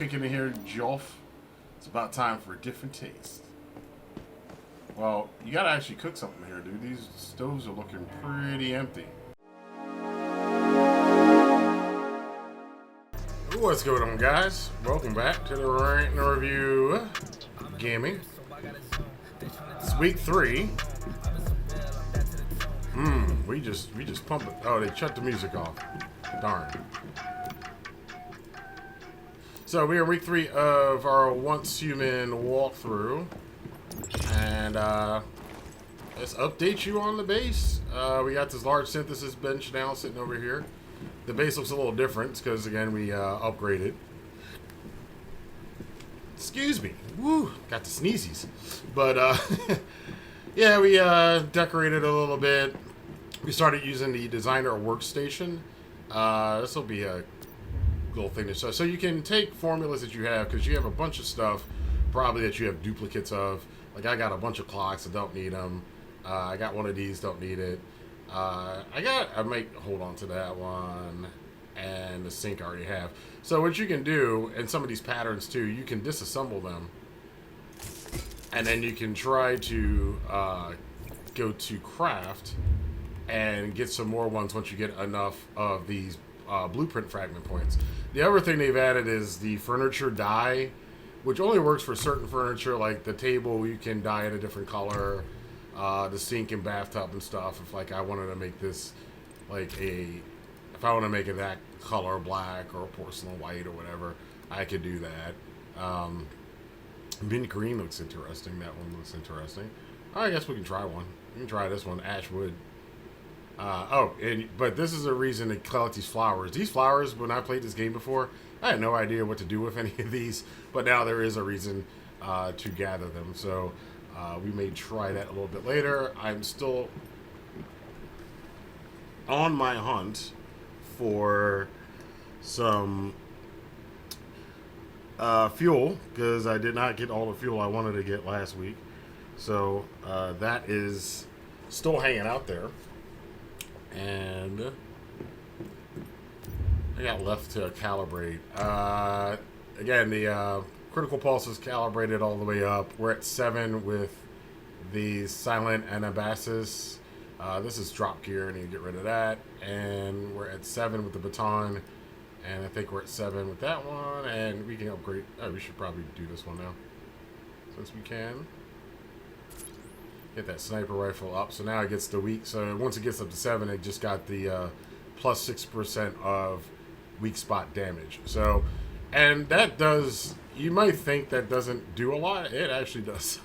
thinking in here, Joff, it's about time for a different taste. Well, you gotta actually cook something here, dude. These stoves are looking pretty empty. What's going on, guys? Welcome back to the Rantin Review Gaming. It's week 3. We just pump it. Oh, they shut the music off. Darn. So we are week 3 of our Once Human walkthrough, and let's update you on the base. We got this large synthesis bench now sitting over here. The base looks a little different because again we upgraded. Excuse me. Woo, got the sneezies. But yeah, we decorated a little bit. We started using the designer workstation. This will be a little thing to show. So you can take formulas that you have, because you have a bunch of stuff probably that you have duplicates of. Like I got a bunch of clocks that don't need them. I got one of these, don't need it. I might hold on to that one, and the sink I already have. So what you can do, and some of these patterns too, you can disassemble them, and then you can try to go to craft and get some more ones once you get enough of these blueprint fragment points. The other thing they've added is the furniture dye, which only works for certain furniture, like the table you can dye it a different color, the sink and bathtub and stuff. If like I wanted to make this like if I want to make it that color, black or porcelain white or whatever, I could do that. Mint green looks interesting. That one looks interesting. I guess we can try one. We can try this one, ash wood. But this is a reason to collect these flowers. These flowers, when I played this game before, I had no idea what to do with any of these, but now there is a reason to gather them. So we may try that a little bit later. I'm still on my hunt for some fuel, because I did not get all the fuel I wanted to get last week. So that is still hanging out there. And I got left to calibrate. Again, the critical pulse is calibrated all the way up. We're at 7 with the silent anabasis. This is drop gear. I need to get rid of that. And we're at 7 with the baton. And I think we're at 7 with that one. And we can upgrade. Oh, we should probably do this one now, since we can. Get that sniper rifle up. So now it gets the weak. So once it gets up to 7, it just got the plus 6% of weak spot damage. So, and that does, you might think that doesn't do a lot. It actually does.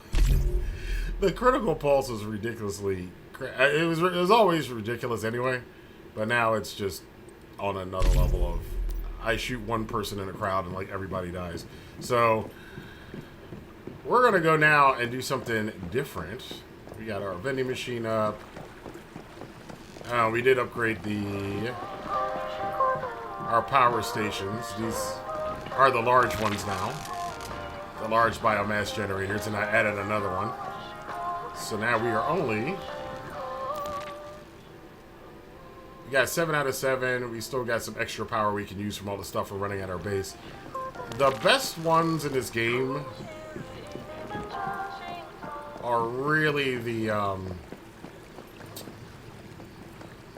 The critical pulse is ridiculously, it was always ridiculous anyway, but now it's just on another level of, I shoot one person in a crowd and like everybody dies. So we're gonna go now and do something different. We got our vending machine up. We did upgrade our power stations. These are the large ones now. The large biomass generators, and I added another one. So now we are only... We got 7 out of 7. We still got some extra power we can use from all the stuff we're running at our base. The best ones in this game are really the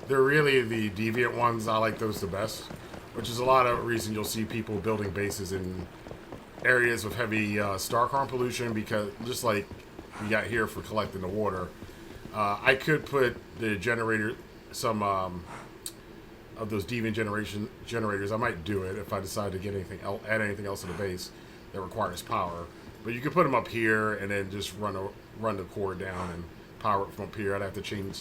they're really the deviant ones. I like those the best, which is a lot of reason you'll see people building bases in areas with heavy starcom pollution, because just like we got here for collecting the water, I could put the generator, some of those deviant generators. I might do it if I decide to get anything else, add anything else to the base that requires power. But you can put them up here and then just run the cord down and power it from up here. I'd have to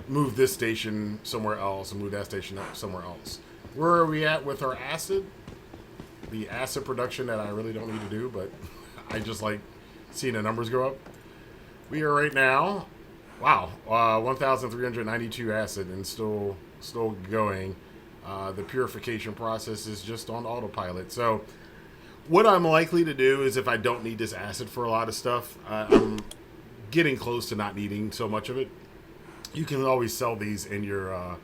move this station somewhere else and move that station up somewhere else. Where are we at with our acid? The acid production that I really don't need to do, but I just like seeing the numbers go up. We are right now, wow, 1,392 acid and still going. The purification process is just on autopilot. So what I'm likely to do is, if I don't need this acid for a lot of stuff, I'm getting close to not needing so much of it. You can always sell these in your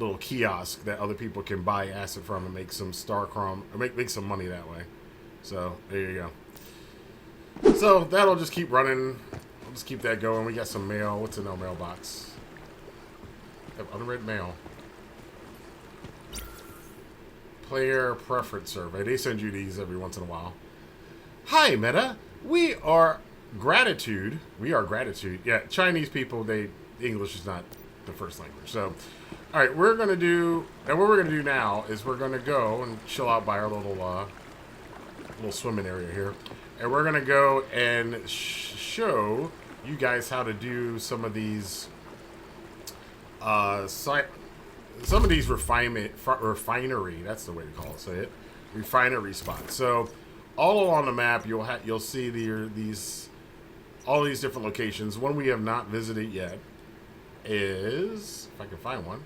little kiosk that other people can buy acid from and make some starcrom, or make some money that way. So there you go. So that'll just keep running. I'll just keep that going. We got some mail. What's in our mailbox? Unread mail. Player preference survey. They send you these every once in a while. Hi, Meta. We are gratitude. Yeah, Chinese people, English is not the first language. So, all right, what we're going to do now is we're going to go and chill out by our little swimming area here. And we're going to go and show you guys how to do some of these refinery, that's the way to say it, refinery spots. So all along the map you'll see all these different locations. One we have not visited yet is, if I can find one,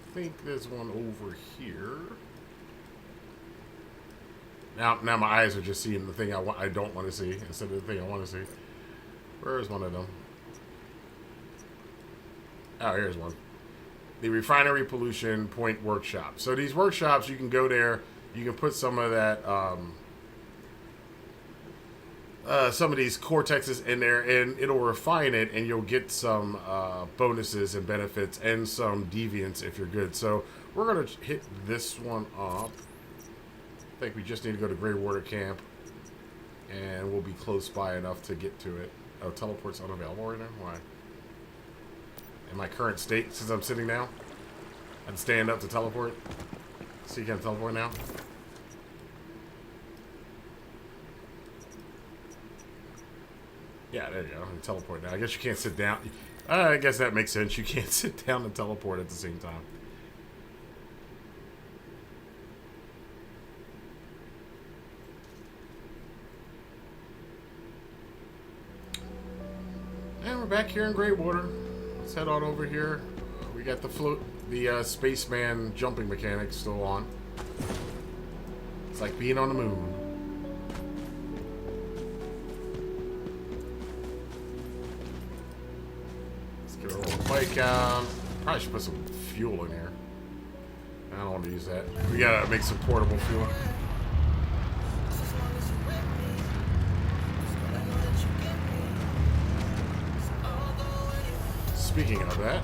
I think there's one over here. Now my eyes are just seeing the thing I don't want to see instead of the thing I want to see. Where is one of them? Oh, here's one. The Refinery Pollution Point Workshop. So these workshops, you can go there. You can put some of that, some of these cortexes in there, and it'll refine it, and you'll get some bonuses and benefits and some deviants if you're good. So we're going to hit this one up. I think we just need to go to Greywater Camp, and we'll be close by enough to get to it. Oh, teleport's unavailable right now? Why? In my current state, since I'm sitting now, I'd stand up to teleport. So you can teleport now. Yeah, there you go. And teleport now. I guess you can't sit down. I guess that makes sense. You can't sit down and teleport at the same time. And we're back here in Greywater. Let's head on over here. We got the spaceman jumping mechanic still on. It's like being on the moon. Let's get our little bike out. Probably should put some fuel in here. I don't want to use that. We gotta make some portable fuel. Speaking of that,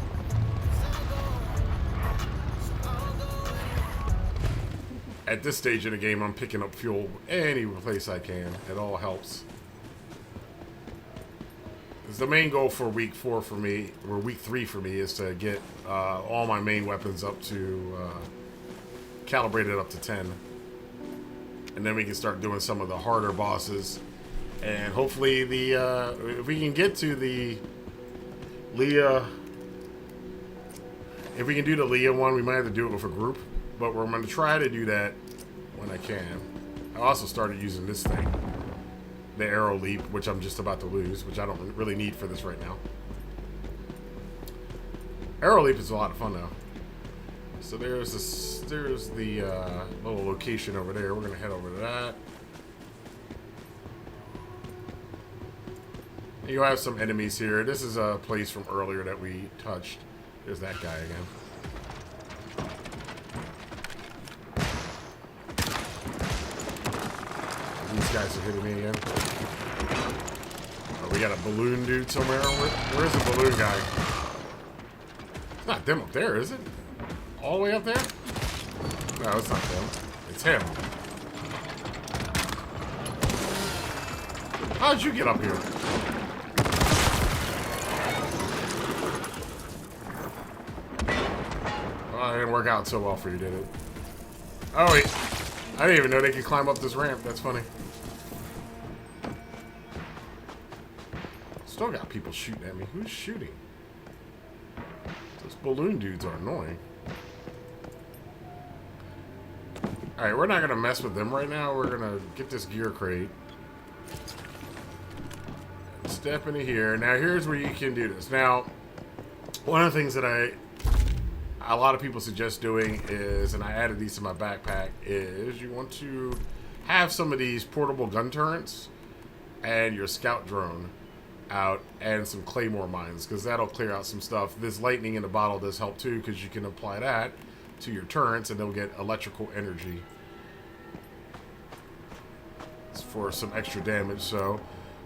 at this stage of the game, I'm picking up fuel any place I can. It all helps. Because the main goal for week 4 for me, or week 3 for me, is to get all my main weapons up to calibrated up to 10, and then we can start doing some of the harder bosses. And hopefully, if we can get to the Leah, if we can do the Leah one, we might have to do it with a group, but we're going to try to do that when I can. I also started using this thing, the arrow leap, which I'm just about to lose, which I don't really need for this right now. Arrow leap is a lot of fun though. So there's the little location over there. We're going to head over to that. You have some enemies here. This is a place from earlier that we touched. There's that guy again. These guys are hitting me again. Oh, we got a balloon dude somewhere. Where's the balloon guy? It's not them up there, is it? All the way up there? No, it's not them. It's him. How'd you get up here? It didn't work out so well for you, did it? Oh, wait. I didn't even know they could climb up this ramp. That's funny. Still got people shooting at me. Who's shooting? Those balloon dudes are annoying. Alright, we're not going to mess with them right now. We're going to get this gear crate. Step into here. Now, here's where you can do this. Now, one of the things that a lot of people suggest doing is, and I added these to my backpack, is you want to have some of these portable gun turrets and your scout drone out and some claymore mines, because that'll clear out some stuff. This lightning in the bottle does help too, because you can apply that to your turrets and they'll get electrical energy. for some extra damage. So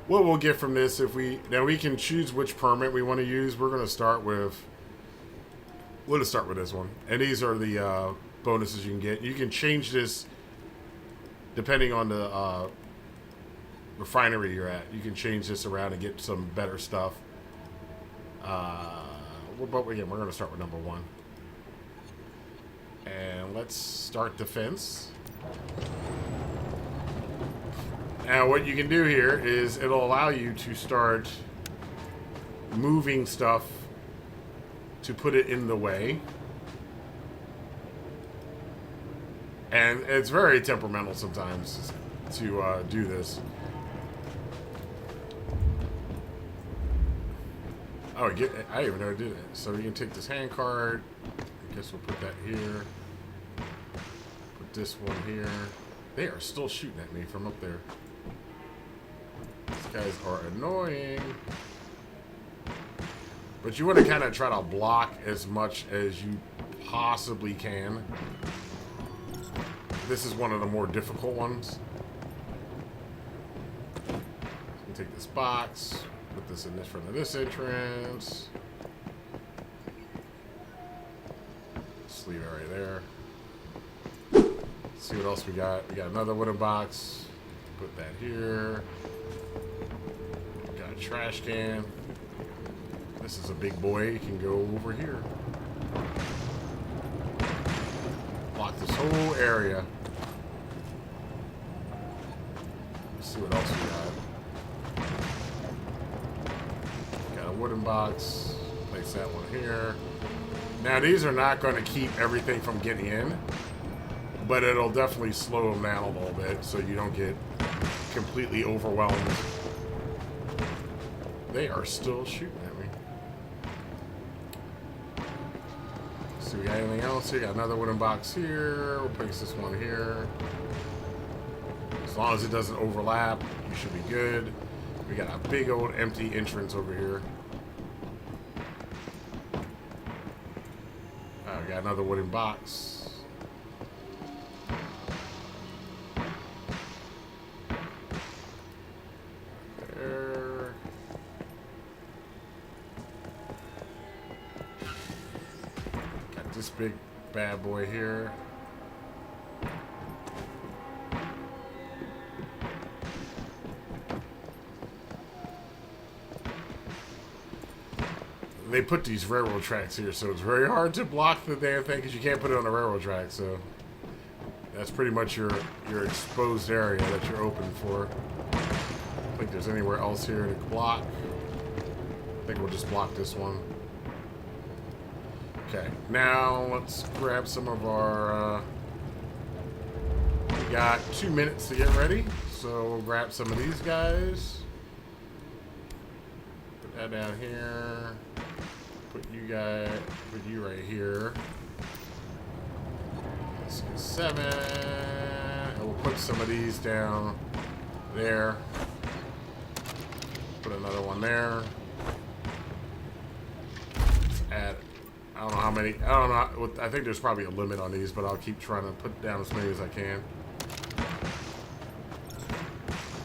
what we'll get from this, if we can choose which permit we want to use. We're going to start with, we'll just start with this one. And these are the bonuses you can get. You can change this depending on the refinery you're at. You can change this around and get some better stuff. But again, we're going to start with number 1. And let's start defense. Now what you can do here is it'll allow you to start moving stuff to put it in the way. And it's very temperamental sometimes to do this. Oh, I didn't even know I did it. So you can take this hand card. I guess we'll put that here. Put this one here. They are still shooting at me from up there. These guys are annoying. But you want to kind of try to block as much as you possibly can. This is one of the more difficult ones. So you take this box. Put this in this front of this entrance. Just leave it right there. Let's see what else we got. We got another wooden box. Put that here. We got a trash can. This is a big boy. You can go over here. Block this whole area. Let's see what else we got. Wooden box, place that one here. Now these are not going to keep everything from getting in, but it'll definitely slow them down a little bit so you don't get completely overwhelmed. They are still shooting at me. So we got anything else here? Got another wooden box here. We'll place this one here. As long as it doesn't overlap, you should be good. We got a big old empty entrance over here. We got another wooden box. There. Got this big bad boy here. They put these railroad tracks here, so it's very hard to block the damn thing because you can't put it on the railroad track. So that's pretty much your exposed area that you're open for. I don't think there's anywhere else here to block. I think we'll just block this one. Okay, now let's grab some of our. We got 2 minutes to get ready, so we'll grab some of these guys. Put that down here. Put you right here. Let's get 7. And we'll put some of these down there. Put another one there. Let's add, I don't know how many, I don't know, I think there's probably a limit on these, but I'll keep trying to put down as many as I can.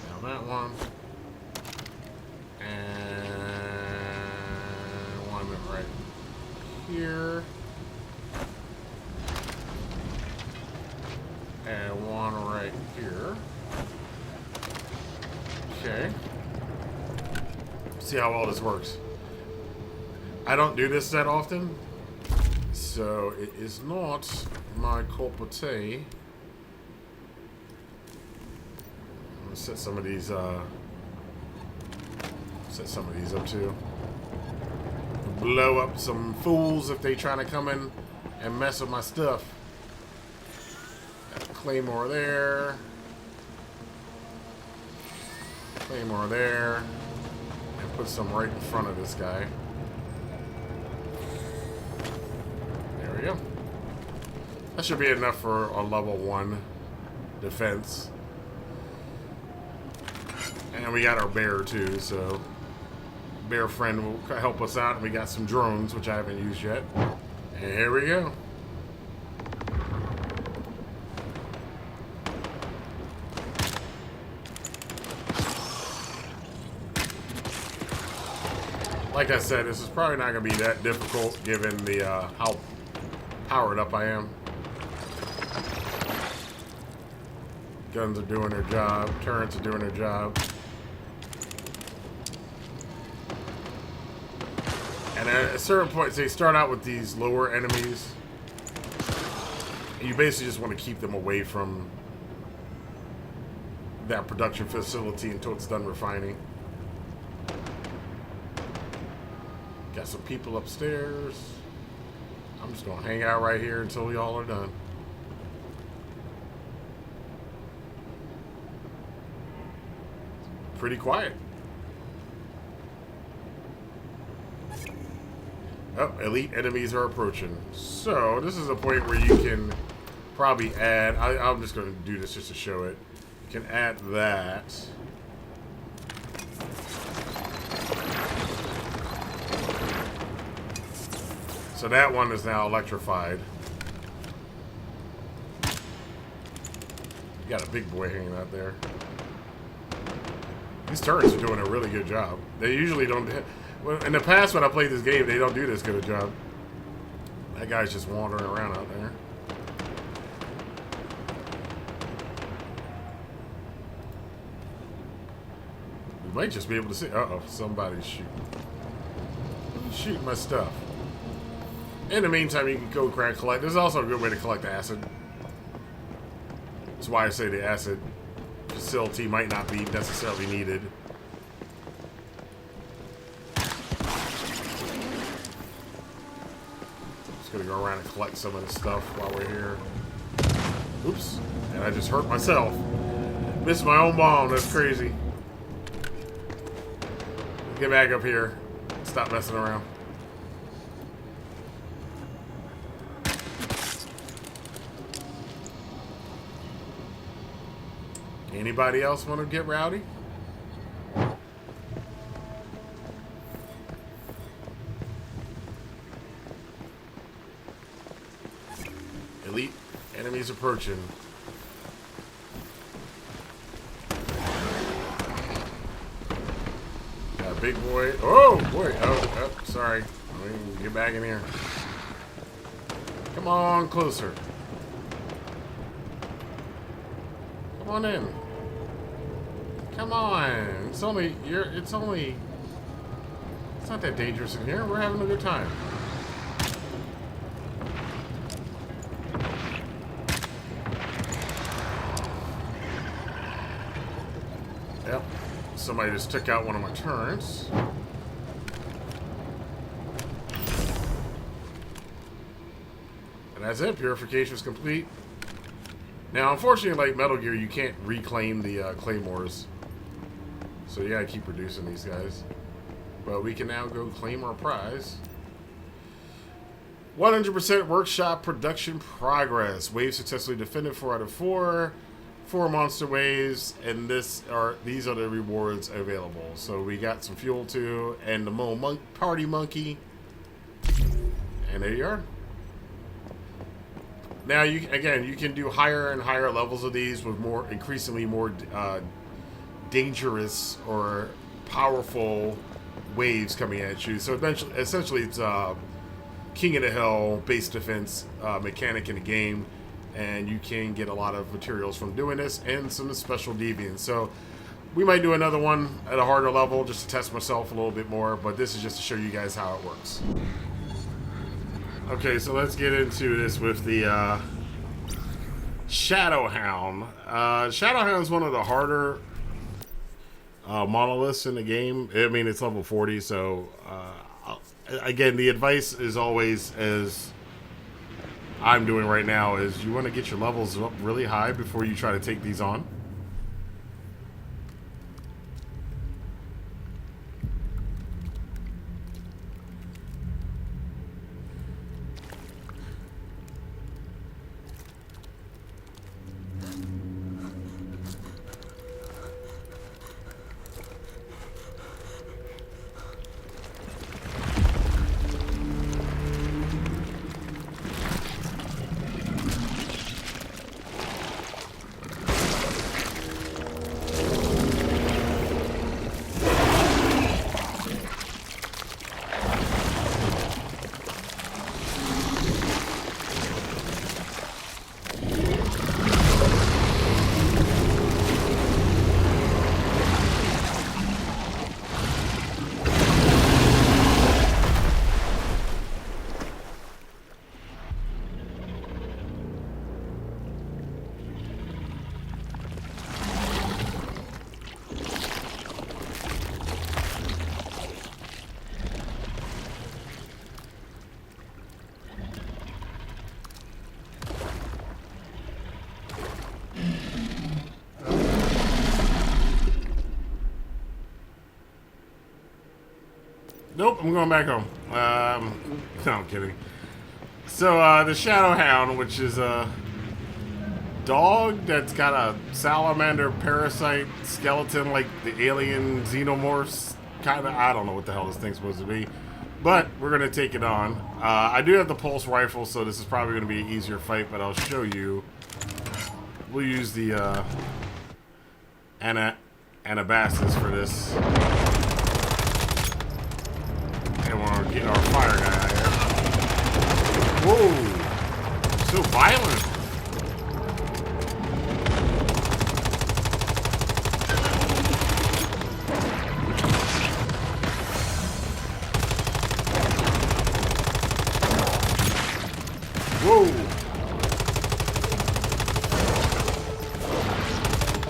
Down that one. Here and one right here. Okay. See how well this works. I don't do this that often, so it is not my cup of tea. I'm gonna set some of these up too. Blow up some fools if they trying to come in and mess with my stuff. Got a claymore there. Claymore there. And put some right in front of this guy. There we go. That should be enough for a level 1 defense. And we got our bear too, so bear friend will help us out, and we got some drones which I haven't used yet, and here we go. Like I said, this is probably not going to be that difficult given the how powered up I am. Guns are doing their job. Turrets are doing their job. And at a certain point, they start out with these lower enemies. And you basically just want to keep them away from that production facility until it's done refining. Got some people upstairs. I'm just going to hang out right here until y'all are done. Pretty quiet. Oh, elite enemies are approaching. So, this is a point where you can probably add... I'm just going to do this just to show it. You can add that. So that one is now electrified. You got a big boy hanging out there. These turrets are doing a really good job. They usually don't... In the past, when I played this game, they don't do this good a job. That guy's just wandering around out there. You might just be able to see... Uh-oh, somebody's shooting. Shooting my stuff. In the meantime, you can go collect. This is also a good way to collect acid. That's why I say the acid facility might not be necessarily needed. Just gonna go around and collect some of this stuff while we're here. Oops. And I just hurt myself. Missed my own bomb. That's crazy. Get back up here. Stop messing around. Anybody else want to get rowdy? Elite enemies approaching. Got a big boy. Oh boy! Oh, sorry. Let me get back in here. Come on, closer. Come on in. Come on. It's not that dangerous in here. We're having a good time. Yep. Somebody just took out one of my turrets. And that's it. Purification is complete. Now, unfortunately, like Metal Gear, you can't reclaim the claymores. So you gotta keep reducing these guys. But we can now go claim our prize. 100% workshop production progress. Wave successfully defended 4 out of 4. 4 monster waves, and these are the rewards available. So we got some fuel too, and the little party monkey. And there you are. Now you can do higher and higher levels of these with increasingly more dangerous or powerful waves coming at you. So essentially it's King of the Hill base defense mechanic in the game, and you can get a lot of materials from doing this and some special deviants. So we might do another one at a harder level just to test myself a little bit more, but this is just to show you guys how it works. Okay, so let's get into this with the Shadow Hound. Shadow Hound is one of the harder monoliths in the game. I mean, it's level 40, so again, the advice is always, as I'm doing right now, is you want to get your levels up really high before you try to take these on. Nope, I'm going back home. No, I'm kidding. So, the Shadow Hound, which is a dog that's got a salamander parasite skeleton like the alien xenomorphs. Kind of, I don't know what the hell this thing's supposed to be. But we're going to take it on. I do have the pulse rifle, so this is probably going to be an easier fight, but I'll show you. We'll use the Anabastis for this. And we'll get our fire guy out here. Whoa! So violent! Whoa!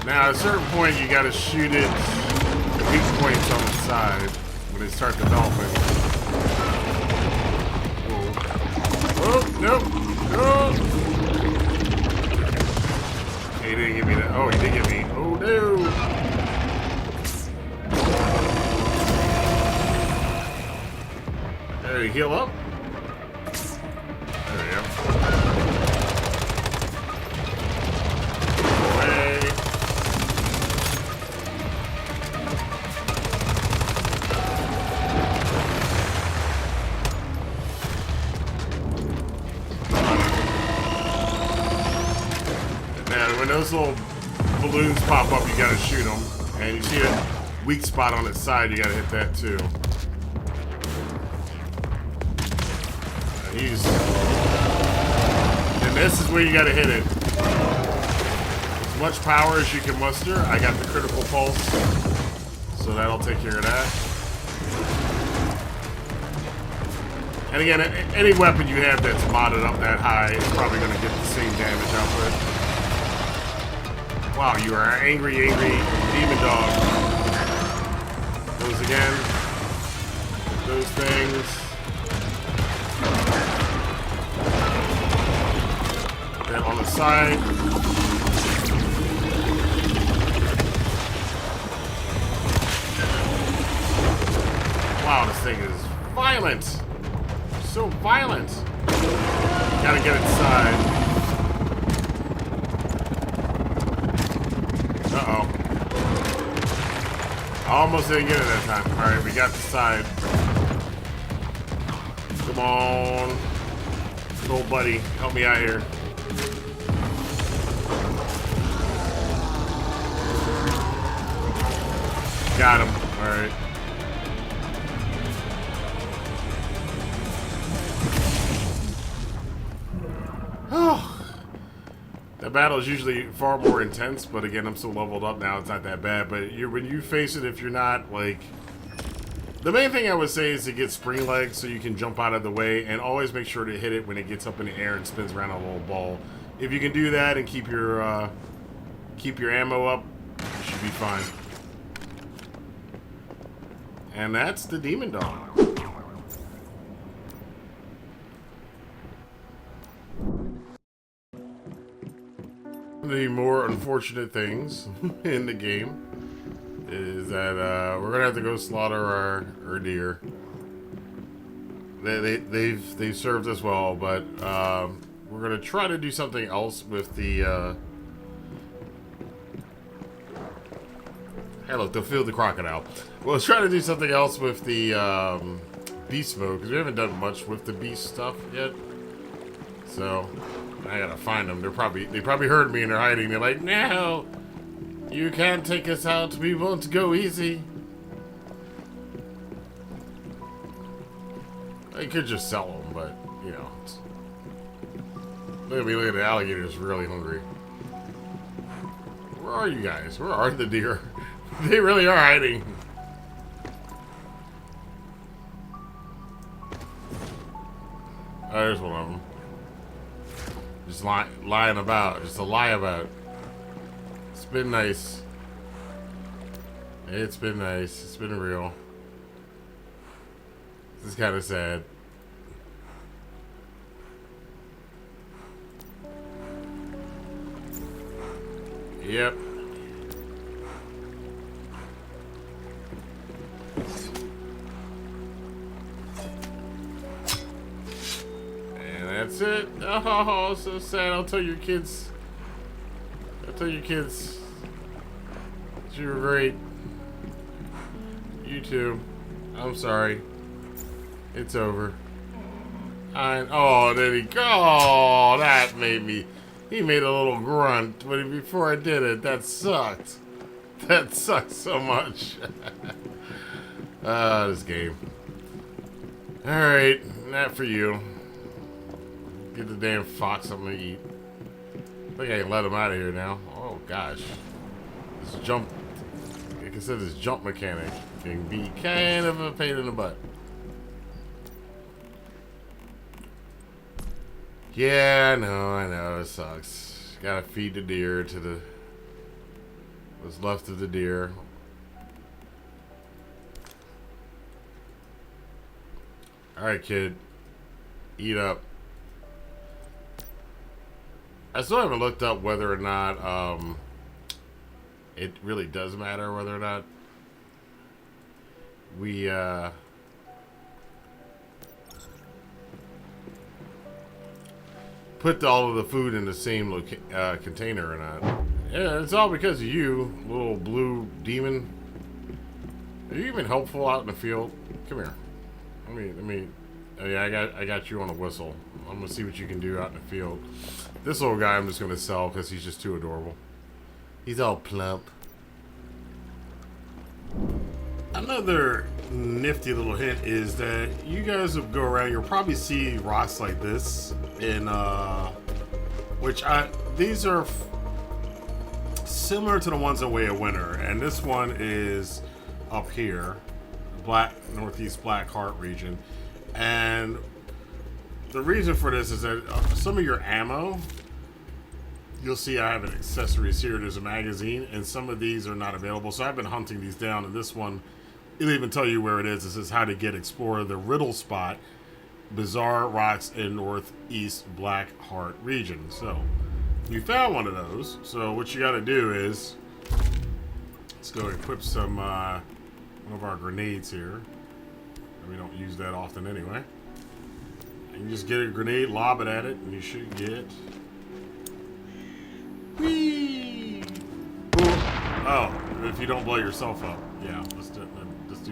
Now, at a certain point, you gotta shoot it at weak points on the side when they start developing. Oh, nope. Oh. He didn't give me that. Oh, he did give me. Oh, no. There, you heal up. There we go. Away. When those little balloons pop up, you gotta shoot them. And you see a weak spot on its side, you gotta hit that too. And this is where you gotta hit it. As much power as you can muster. I got the critical pulse, so that'll take care of that. And again, any weapon you have that's modded up that high is probably gonna get the same damage output. Wow, you are an angry demon dog. Those again. Those things. Then on the side. Wow, this thing is violent. So violent. Gotta get inside. Uh-oh. I almost didn't get it that time. Alright, we got the side. Come on. Good old buddy. Help me out here. Got him. Alright. That battle is usually far more intense, but again, I'm so leveled up now, it's not that bad. But when you face it, if you're not, like... The main thing I would say is to get spring legs so you can jump out of the way, and always make sure to hit it when it gets up in the air and spins around a little ball. If you can do that and keep your ammo up, you should be fine. And that's the Demon Dog. The more unfortunate things in the game is that we're gonna have to go slaughter our deer. They've served us well, but we're gonna try to do something else with the. Hey, look, they'll feel the crocodile. Well, let's try to do something else with the beast mode because we haven't done much with the beast stuff yet. So. I gotta find them. They probably heard me and they're hiding. They're like, no, you can't take us out. We won't go easy. I could just sell them, but you know. Look at the alligator's really hungry. Where are you guys? Where are the deer? They really are hiding. Oh, there's one of them. Just lying about. Just a lie about. It's been nice. It's been nice. It's been real. This is kind of sad. Yep. That's it? Oh, so sad. I'll tell your kids. I'll tell your kids. You were great. You too. I'm sorry. It's over. Oh, there he go. Oh, that made me. He made a little grunt, but before I did it, that sucked. That sucked so much. This game. Alright, not for you. Get the damn fox something to eat. I think I can let him out of here now. Oh, gosh. This jump. Like I said, this jump mechanic can be kind of a pain in the butt. Yeah, I know, it sucks. Gotta feed the deer to the what's left of the deer. Alright, kid. Eat up. I still haven't looked up whether or not it really does matter whether or not we put all of the food in the same container or not. Yeah, it's all because of you, little blue demon. Are you even helpful out in the field? Come here. Let me. Oh yeah, I got you on a whistle. I'm gonna see what you can do out in the field. This little guy I'm just gonna sell because he's just too adorable. He's all plump. Another nifty little hint is that you guys will go around, you'll probably see rocks like this in these are similar to the ones in Way of Winter, and this one is up here, northeast Black Heart region. And the reason for this is that some of your ammo, you'll see I have an accessories here. There's a magazine, and some of these are not available. So I've been hunting these down, and this one, it'll even tell you where it is. This is how to explore the Riddle Spot, Bizarre Rocks in Northeast Black Heart region. So you found one of those. So what you got to do is let's go equip some one of our grenades here. We don't use that often anyway. You can just get a grenade, lob it at it, and you should get. Whee! Oh, if you don't blow yourself up. Yeah, let's do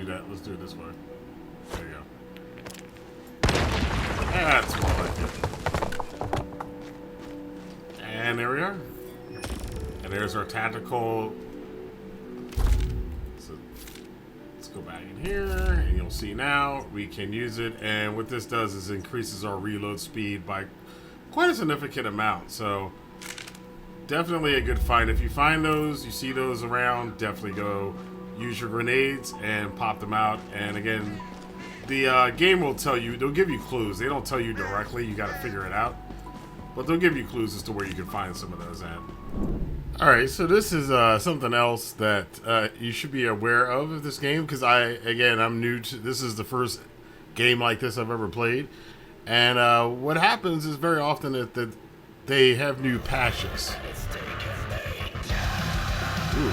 that. Let's do it this way. There you go. That's more like it. And there we are. And there's our tactical. So let's go back in here, and you'll see now we can use it. And what this does is increases our reload speed by quite a significant amount. So definitely a good find. If you find those, you see those around, definitely go use your grenades and pop them out. And again, the game will tell you, they'll give you clues. They don't tell you directly, you got to figure it out. But they'll give you clues as to where you can find some of those at. Alright, so this is something else that you should be aware of this game, because I'm new to, this is the first game like this I've ever played. And what happens is very often that they have new patches. Ooh.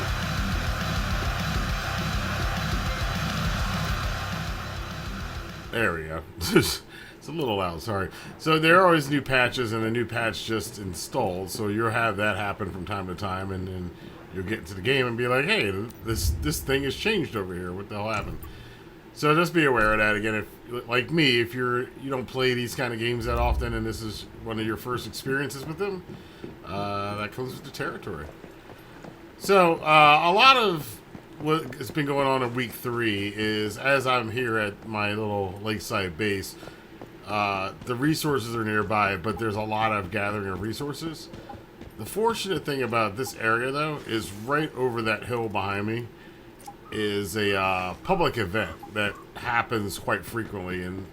There we go. It's a little loud, sorry. So there are always new patches, and a new patch just installed. So you'll have that happen from time to time, and then you'll get into the game and be like, "Hey, this thing has changed over here. What the hell happened?" So just be aware of that. Again, if like me, if you don't play these kind of games that often, and this is one of your first experiences with them, that comes with the territory. So a lot of what has been going on in week 3 is, as I'm here at my little lakeside base, the resources are nearby, but there's a lot of gathering of resources. The fortunate thing about this area, though, is right over that hill behind me is a public event that happens quite frequently, and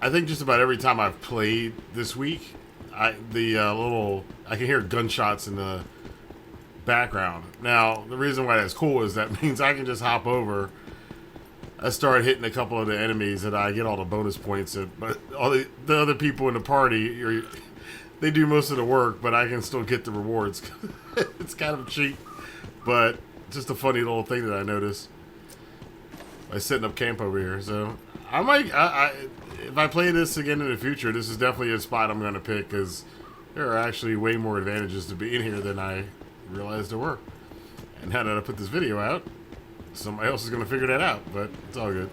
I think just about every time I've played this week, I can hear gunshots in the background. Now, the reason why that's cool is that means I can just hop over. I start hitting a couple of the enemies, and I get all the bonus points. But all the other people in the party, they do most of the work, but I can still get the rewards. It's kind of cheap, but just a funny little thing that I noticed by setting up camp over here. So I might. If I play this again in the future, this is definitely a spot I'm going to pick because there are actually way more advantages to being here than I realized there were. And now that I put this video out, somebody else is going to figure that out, but it's all good.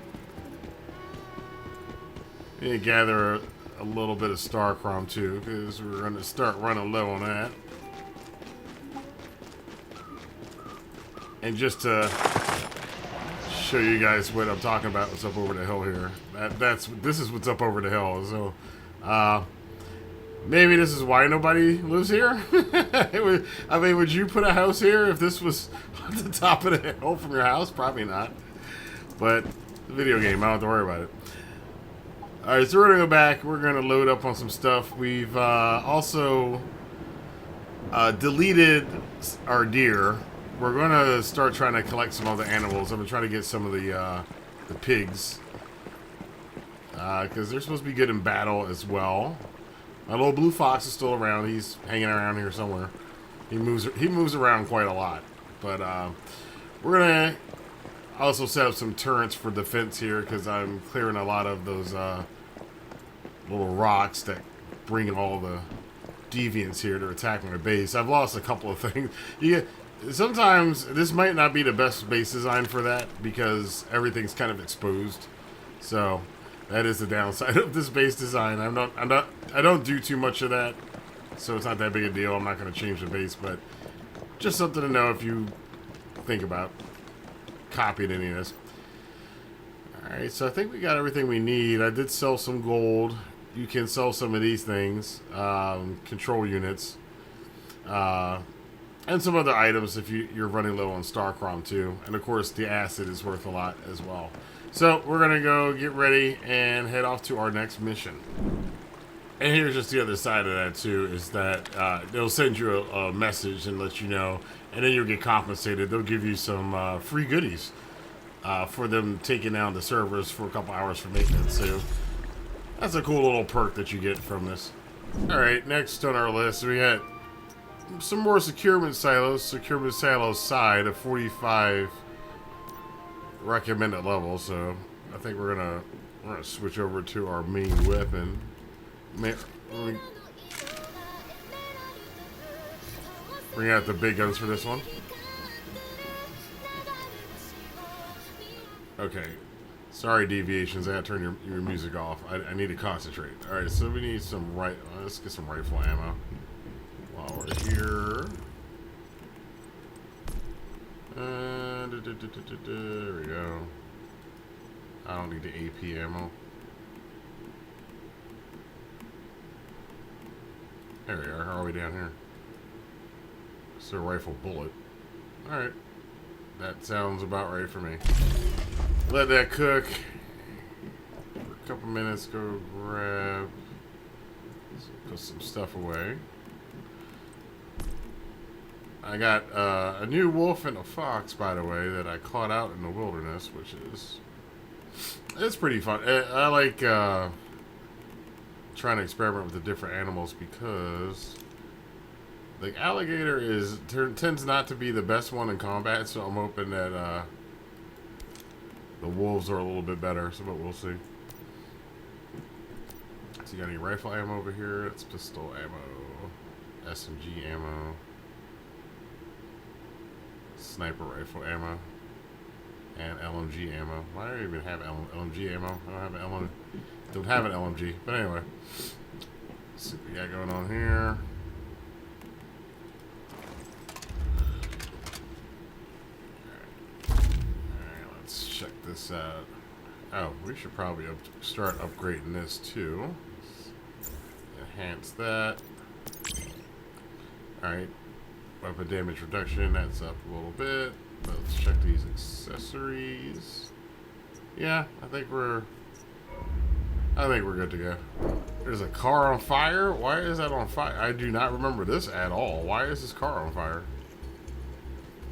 We need to gather a little bit of star chrome too, because we're going to start running low on that. And just to show you guys what I'm talking about, what's up over the hill here. This is what's up over the hill. So, maybe this is why nobody lives here. I mean, would you put a house here if this was on the top of the hill from your house? Probably not. But the video game, I don't have to worry about it. All right, so we're gonna go back. We're gonna load up on some stuff. We've also deleted our deer. We're going to start trying to collect some other animals. I'm going to try to get some of the pigs. Because they're supposed to be good in battle as well. My little blue fox is still around. He's hanging around here somewhere. He moves around quite a lot. But we're going to also set up some turrets for defense here. Because I'm clearing a lot of those little rocks that bring all the deviants here to attack my base. I've lost a couple of things. Sometimes this might not be the best base design for that because everything's kind of exposed. So that is the downside of this base design. I don't do too much of that, so it's not that big a deal. I'm not going to change the base, but just something to know if you think about copying any of this. All right, so I think we got everything we need. I did sell some gold. You can sell some of these things, control units. And some other items if you're running low on star chrome too. And of course the acid is worth a lot as well. So we're going to go get ready and head off to our next mission. And here's just the other side of that too, is that they'll send you a message and let you know, and then you'll get compensated. They'll give you some free goodies for them taking down the servers for a couple hours for maintenance. So that's a cool little perk that you get from this. Alright, next on our list we got some more securement silos. Securement silos side of 45 recommended level. So I think we're gonna switch over to our main weapon. Bring out the big guns for this one. Okay. Sorry, deviations. I gotta turn your music off. I need to concentrate. All right. So we need some let's get some rifle ammo. While we're here. There we go. I don't need the AP ammo. There we are. How are we down here? It's a rifle bullet. Alright. That sounds about right for me. Let that cook. For a couple minutes, go grab. Put some stuff away. I got a new wolf and a fox, by the way, that I caught out in the wilderness, which is... It's pretty fun. I like trying to experiment with the different animals because the alligator tends not to be the best one in combat, so I'm hoping that the wolves are a little bit better, so but we'll see. So you got any rifle ammo over here? It's pistol ammo, SMG ammo. Sniper rifle ammo and LMG ammo. Why do I even have LMG ammo? I don't have an LMG. But anyway, let's see what we got going on here. Alright, let's check this out. Oh, we should probably start upgrading this too. Enhance that. Alright. Weapon damage reduction, that's up a little bit. Let's check these accessories. Yeah, I think we're good to go. There's a car on fire? Why is that on fire? I do not remember this at all. Why is this car on fire?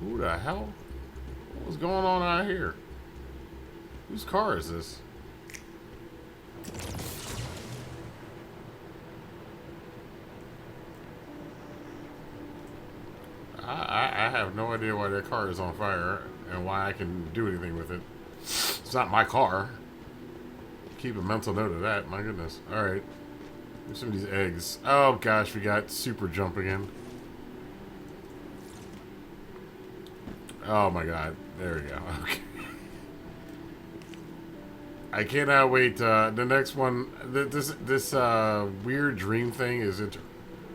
Who the hell? What's going on out here? Whose car is this? I have no idea why that car is on fire and why I can do anything with it. It's not my car. keep a mental note of that. My goodness. Alright. Here's some of these eggs. Oh gosh, we got super jump again. Oh my god. There we go. Okay. I cannot wait. The next one, this weird dream thing is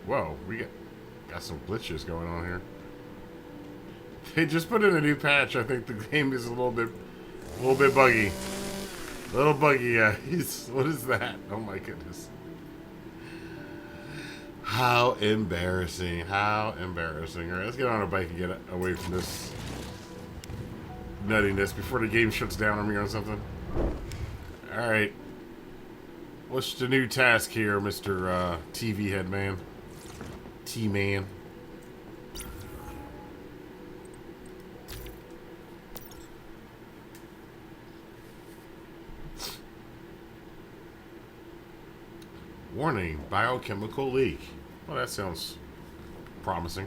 whoa, we got some glitches going on here. They just put in a new patch. I think the game is a little bit buggy. A little buggy, yeah. What is that? Oh my goodness. How embarrassing. How embarrassing. Alright, let's get on a bike and get away from this nuttiness before the game shuts down on me or something. Alright. What's the new task here, Mr. TV head man? T-man. Warning, biochemical leak. Well, that sounds promising.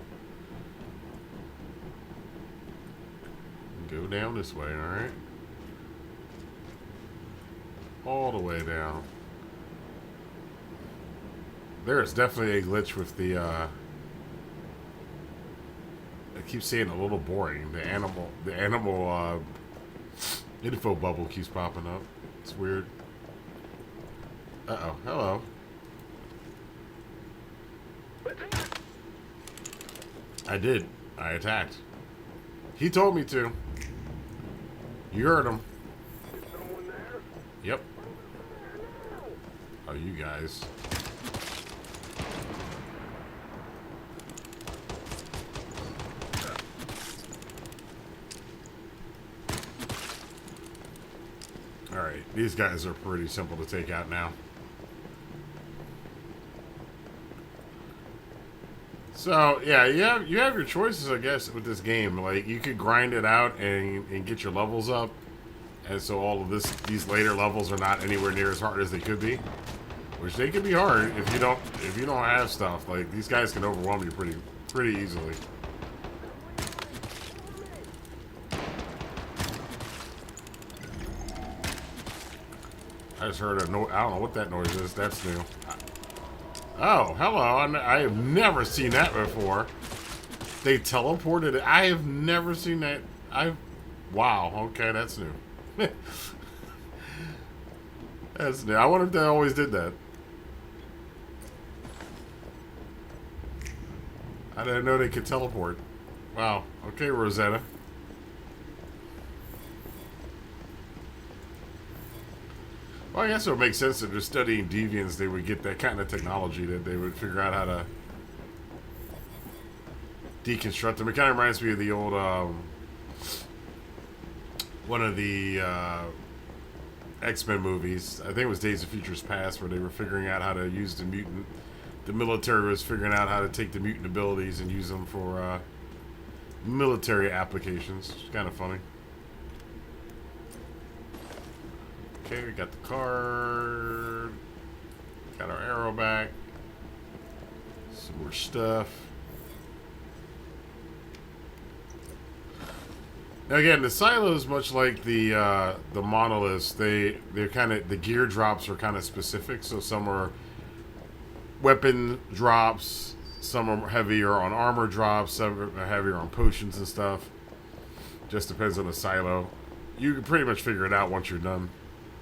Go down this way, alright? All the way down. There's definitely a glitch with the, I keep saying a little boring. The animal, info bubble keeps popping up. It's weird. Uh-oh, hello. I did. I attacked. He told me to. You heard him. Yep. Oh, you guys. Alright, these guys are pretty simple to take out now. So, yeah, you have your choices, I guess, with this game. Like, you could grind it out and get your levels up. And so all of these later levels are not anywhere near as hard as they could be. Which they could be hard if you don't have stuff. Like, these guys can overwhelm you pretty easily. I just heard a noise. I don't know what that noise is. That's new. Oh, hello. I have never seen that before. They teleported it. I have never seen that. Wow. Okay, that's new. That's new. I wonder if they always did that. I didn't know they could teleport. Wow. Okay, Rosetta. Well, I guess it would make sense if they're studying deviants, they would get that kind of technology that they would figure out how to deconstruct them. It kind of reminds me of the old, one of the X-Men movies. I think it was Days of Futures Past, where they were figuring out how to use the mutant. The military was figuring out how to take the mutant abilities and use them for military applications. It's kind of funny. Okay, we got the card. Got our arrow back. Some more stuff. Now again, the silos, much like the monoliths, they're kind of, the gear drops are kind of specific. So some are weapon drops, some are heavier on armor drops, some are heavier on potions and stuff. Just depends on the silo. You can pretty much figure it out once you're done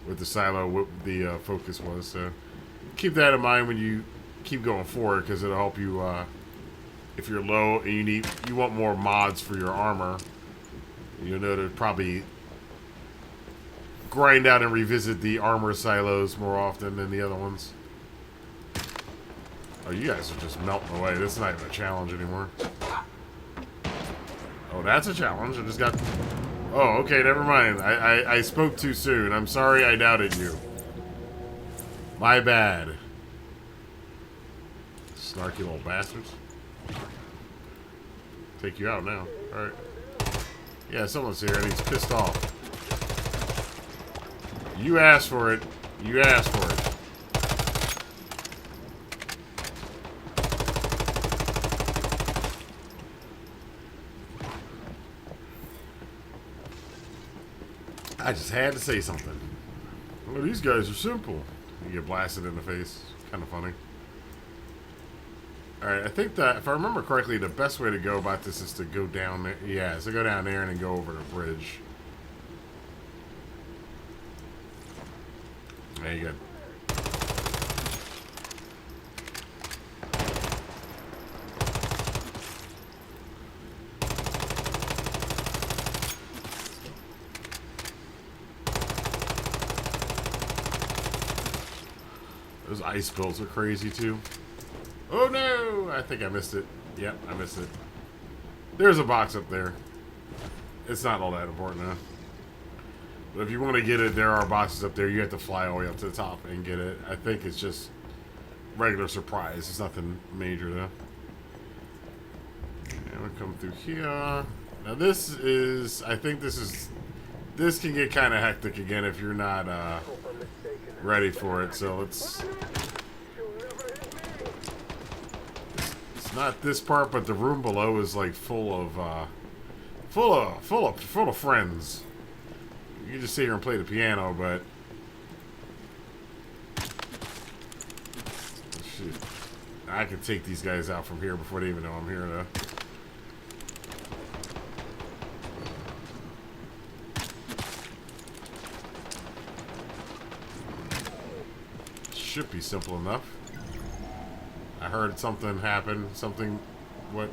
with the silo, what the focus was. So keep that in mind when you keep going forward, because it'll help you if you're low and you want more mods for your armor. You'll know to probably grind out and revisit the armor silos more often than the other ones. Oh, you guys are just melting away. This is not even a challenge anymore. Oh, that's a challenge. I just got... Oh, okay, never mind. I spoke too soon. I'm sorry I doubted you. My bad. Snarky little bastards. Take you out now. Alright. Yeah, someone's here and he's pissed off. You asked for it. You asked for it. I just had to say something. Well, these guys are simple. You get blasted in the face. Kind of funny. Alright, I think that, if I remember correctly, the best way to go about this is to go down there. Yeah, so go down there and then go over the bridge. There you go. Those ice pills are crazy too. Oh no! I think I missed it. Yep, I missed it. There's a box up there. It's not all that important, huh? But if you want to get it, there are boxes up there. You have to fly all the way up to the top and get it. I think it's just regular surprise. It's nothing major, though. And we'll come through here. Now this is... I think this is... This can get kind of hectic again if you're not ready for it. So let's... It's not this part, but the room below is like full of friends. You can just sit here and play the piano, but shoot, I can take these guys out from here before they even know I'm here, though. Should be simple enough. I heard something happen. Something... What?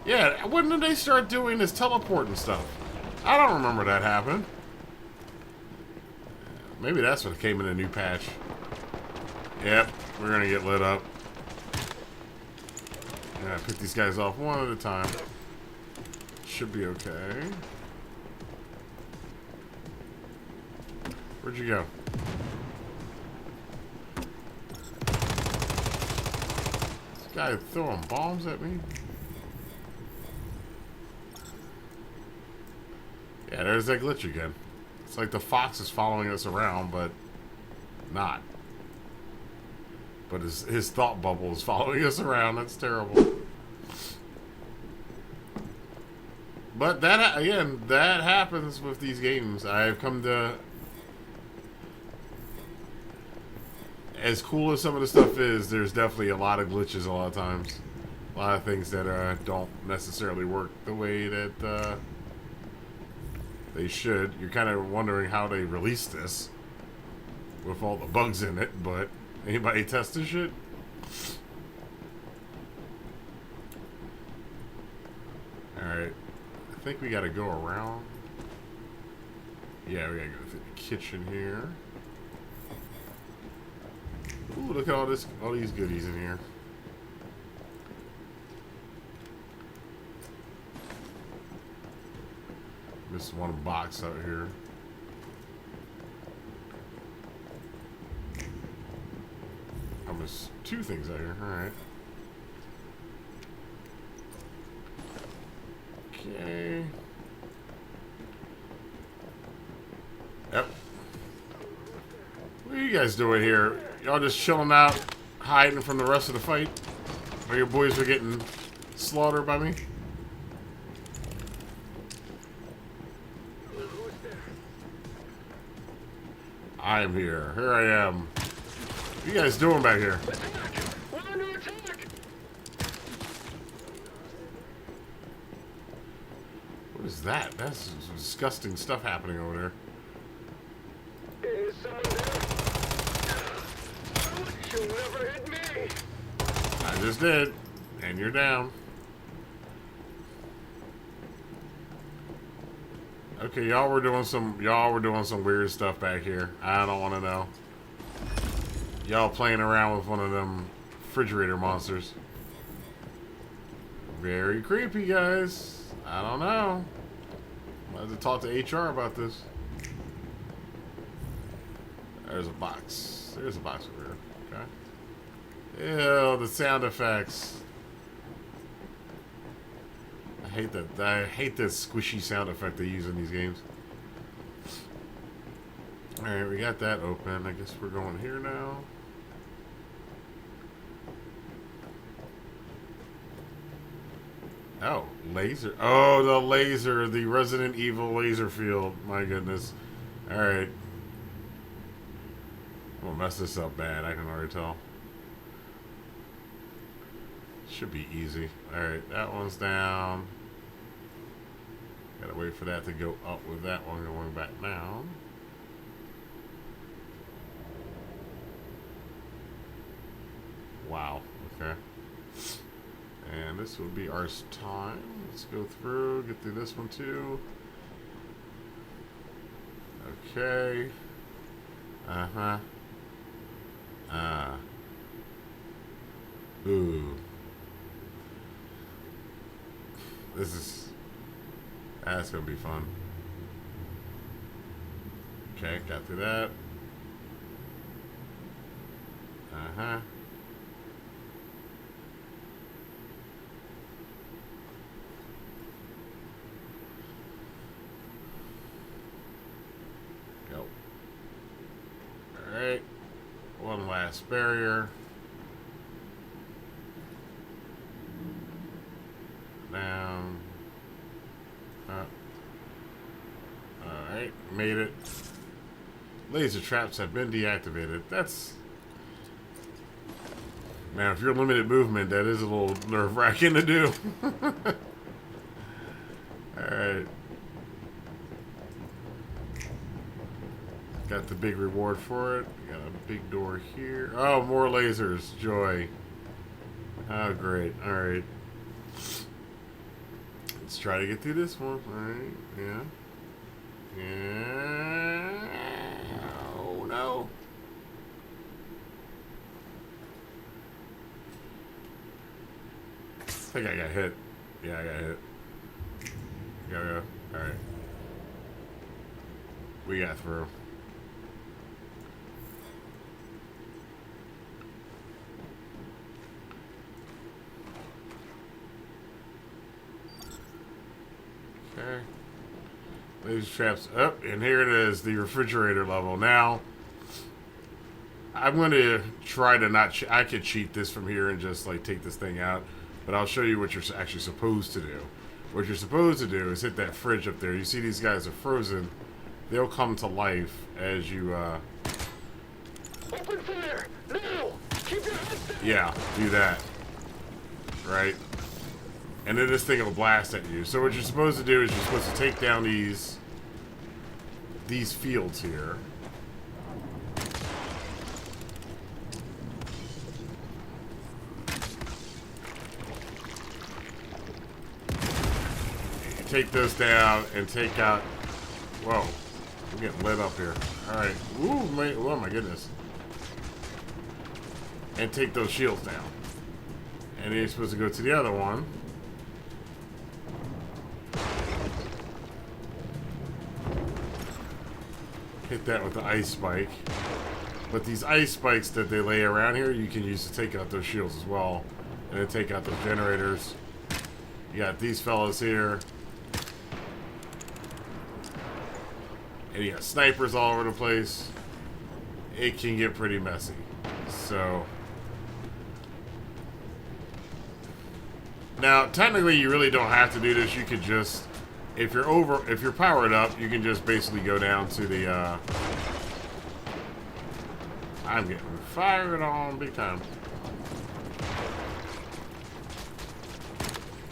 Yeah, when did they start doing this teleporting stuff? I don't remember that happening. Maybe that's what came in a new patch. Yep, we're gonna get lit up. Yeah, pick these guys off one at a time. Should be okay. Where'd you go? This guy throwing bombs at me? Yeah, there's that glitch again. It's like the fox is following us around, but not. But his thought bubble is following us around. That's terrible. But that, again, that happens with these games. I've come to... As cool as some of the stuff is, there's definitely a lot of glitches a lot of times. A lot of things that don't necessarily work the way that they should. You're kind of wondering how they released this with all the bugs in it, but anybody test this shit? Alright. I think we gotta go around. Yeah, we gotta go through the kitchen here. Ooh, look at all these goodies in here. Missed one box out here. I missed two things out here. Alright. Okay. Yep. What are you guys doing here? Y'all just chilling out, hiding from the rest of the fight? Or your boys are getting slaughtered by me? I am here. Here I am. What are you guys doing back here? What is that? That's some disgusting stuff happening over there. Is someone there? You'll never hit me. I just did. And you're down. Okay, y'all were doing some weird stuff back here. I don't want to know. Y'all playing around with one of them refrigerator monsters. Very creepy, guys. I don't know. I'll have to talk to HR about this. There's a box. There's a box over here. Okay. Ew, the sound effects. I hate that squishy sound effect they use in these games. Alright, we got that open. I guess we're going here now. Oh, laser. Oh, the laser. The Resident Evil laser field. My goodness. Alright. I'm gonna mess this up bad, I can already tell. Should be easy. Alright, that one's down. Gotta wait for that to go up with that one going back down. Wow, okay. And this will be our time. Let's go through, get through this one too. Okay. Uh-huh. Ooh. That's gonna be fun. Okay, got through that. Uh-huh. Go. Alright. One last barrier. Down. Up. Alright, made it. Laser traps have been deactivated. That's... Now, if you're limited movement, that is a little nerve-wracking to do. Alright. Got the big reward for it. Got a big door here. Oh, more lasers. Joy. Oh, great. Alright. Let's try to get through this one. Alright. Yeah. Yeah. Oh, no. I think I got hit. Yeah, I got hit. Go. Alright. We got through. Okay. Laser traps up, and here it is, the refrigerator level. Now, I'm going to try to not... I could cheat this from here and just, like, take this thing out. But I'll show you what you're actually supposed to do. What you're supposed to do is hit that fridge up there. You see these guys are frozen. They'll come to life as you, Open fire! Now! Keep your head down! Yeah, do that. Right? And then this thing will blast at you. So what you're supposed to do is you're supposed to take down these fields here. You take those down and take out... Whoa. I'm getting lit up here. Alright. Ooh, oh my goodness. And take those shields down. And then you're supposed to go to the other one. Hit that with the ice spike. But these ice spikes that they lay around here, you can use to take out those shields as well. And then take out those generators. You got these fellas here. And you got snipers all over the place. It can get pretty messy. So... Now, technically, you really don't have to do this. You could just... If you're powered up, you can just basically go down to the, I'm getting fired on big time.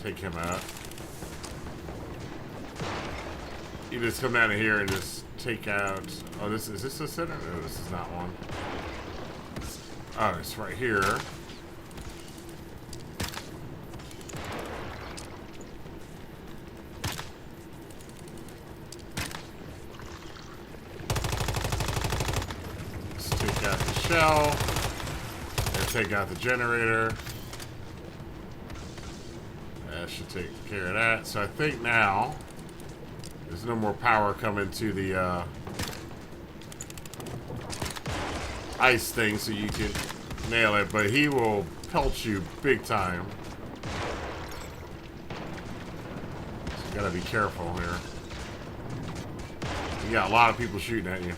Take him out. You just come down here and just take out... Oh, is this the center? No, this is not one. Oh, it's right here. Shell and take out the generator. That should take care of that. So I think now there's no more power coming to the ice thing, so you can nail it. But he will pelt you big time. So you gotta be careful here. You got a lot of people shooting at you.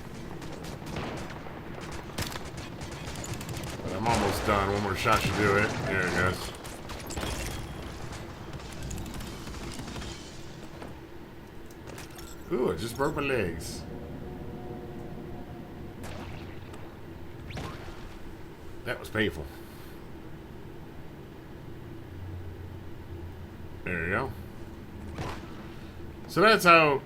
I'm almost done. One more shot should do it. There it goes. Ooh, I just broke my legs. looks painful. There you go. So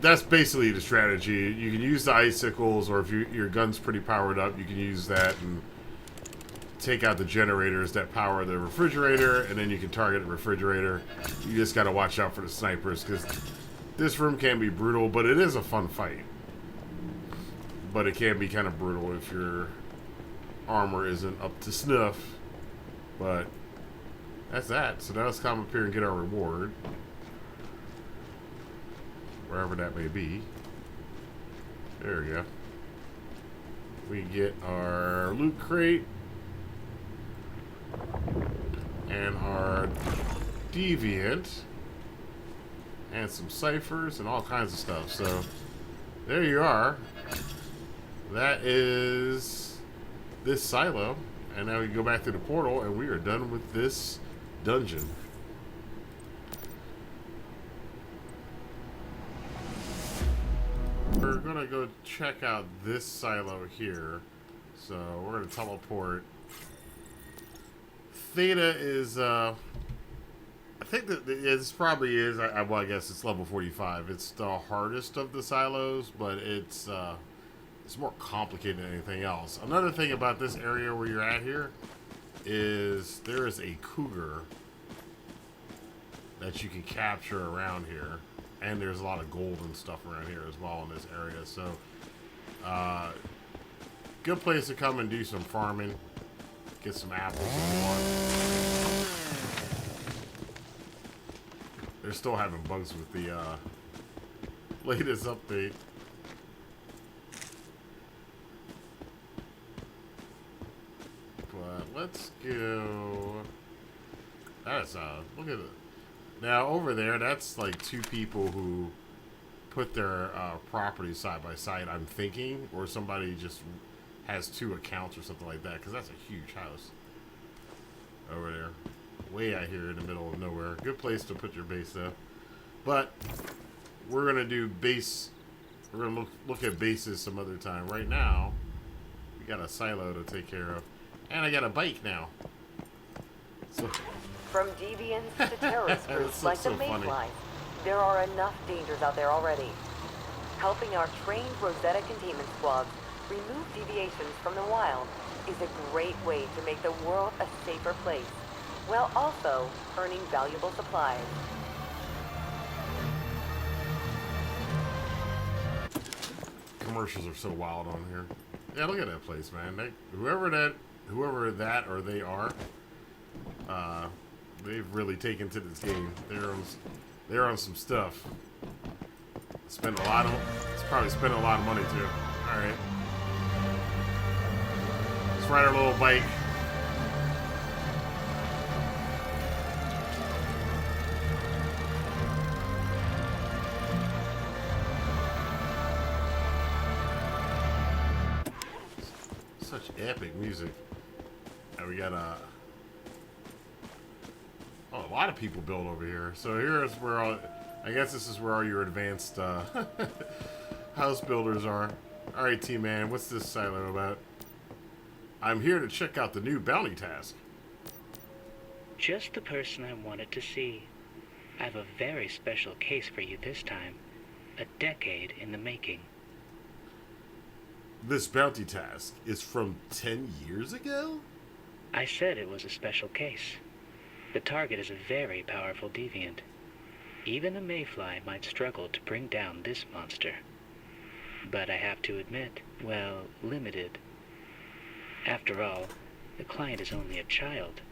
that's basically the strategy. You can use the icicles, or if your gun's pretty powered up, you can use that and take out the generators that power the refrigerator, and then you can target the refrigerator. You just got to watch out for the snipers, because this room can be brutal, but it is a fun fight. But it can be kind of brutal if your armor isn't up to snuff. But that's that. So now let's come up here and get our reward. Wherever that may be. There we go. We get our loot crate. And our deviant. And some ciphers and all kinds of stuff. So, there you are. That is this silo. And now we go back to the portal and we are done with this dungeon. We're gonna go check out this silo here. So we're gonna teleport. Theta is I think that this probably is well, I guess it's level 45. It's the hardest of the silos, but it's more complicated than anything else. Another thing about this area where you're at here is there is a cougar that you can capture around here. And there's a lot of gold and stuff around here as well in this area. So, good place to come and do some farming. Get some apples if you want. They're still having bugs with the latest update. But let's go. That's look at it. Now, over there, that's like two people who put their properties side by side, I'm thinking, or somebody just has two accounts or something like that, because that's a huge house over there. Way out here in the middle of nowhere. Good place to put your base, though. But we're going to do base. We're going to look at bases some other time. Right now, we got a silo to take care of. And I got a bike now. So... From deviants to terrorist groups like the Mayflies, there are enough dangers out there already. Helping our trained Rosetta containment squads remove deviations from the wild is a great way to make the world a safer place, while also earning valuable supplies. Commercials are so wild on here. Yeah, look at that place, man. Whoever that or they are, they've really taken to this game. They're on some stuff. It's probably spending a lot of money too. All right, let's ride our little bike. Such epic music. And we got a lot of people build over here. So here's where I guess this is where all your advanced house builders are. All right, T-Man, what's this silo about? I'm here to check out the new bounty task. Just the person I wanted to see. I have a very special case for you this time. A decade in the making. This bounty task is from 10 years ago? I said it was a special case. The target is a very powerful deviant. Even a mayfly might struggle to bring down this monster. But I have to admit, well, limited. After all, the client is only a child.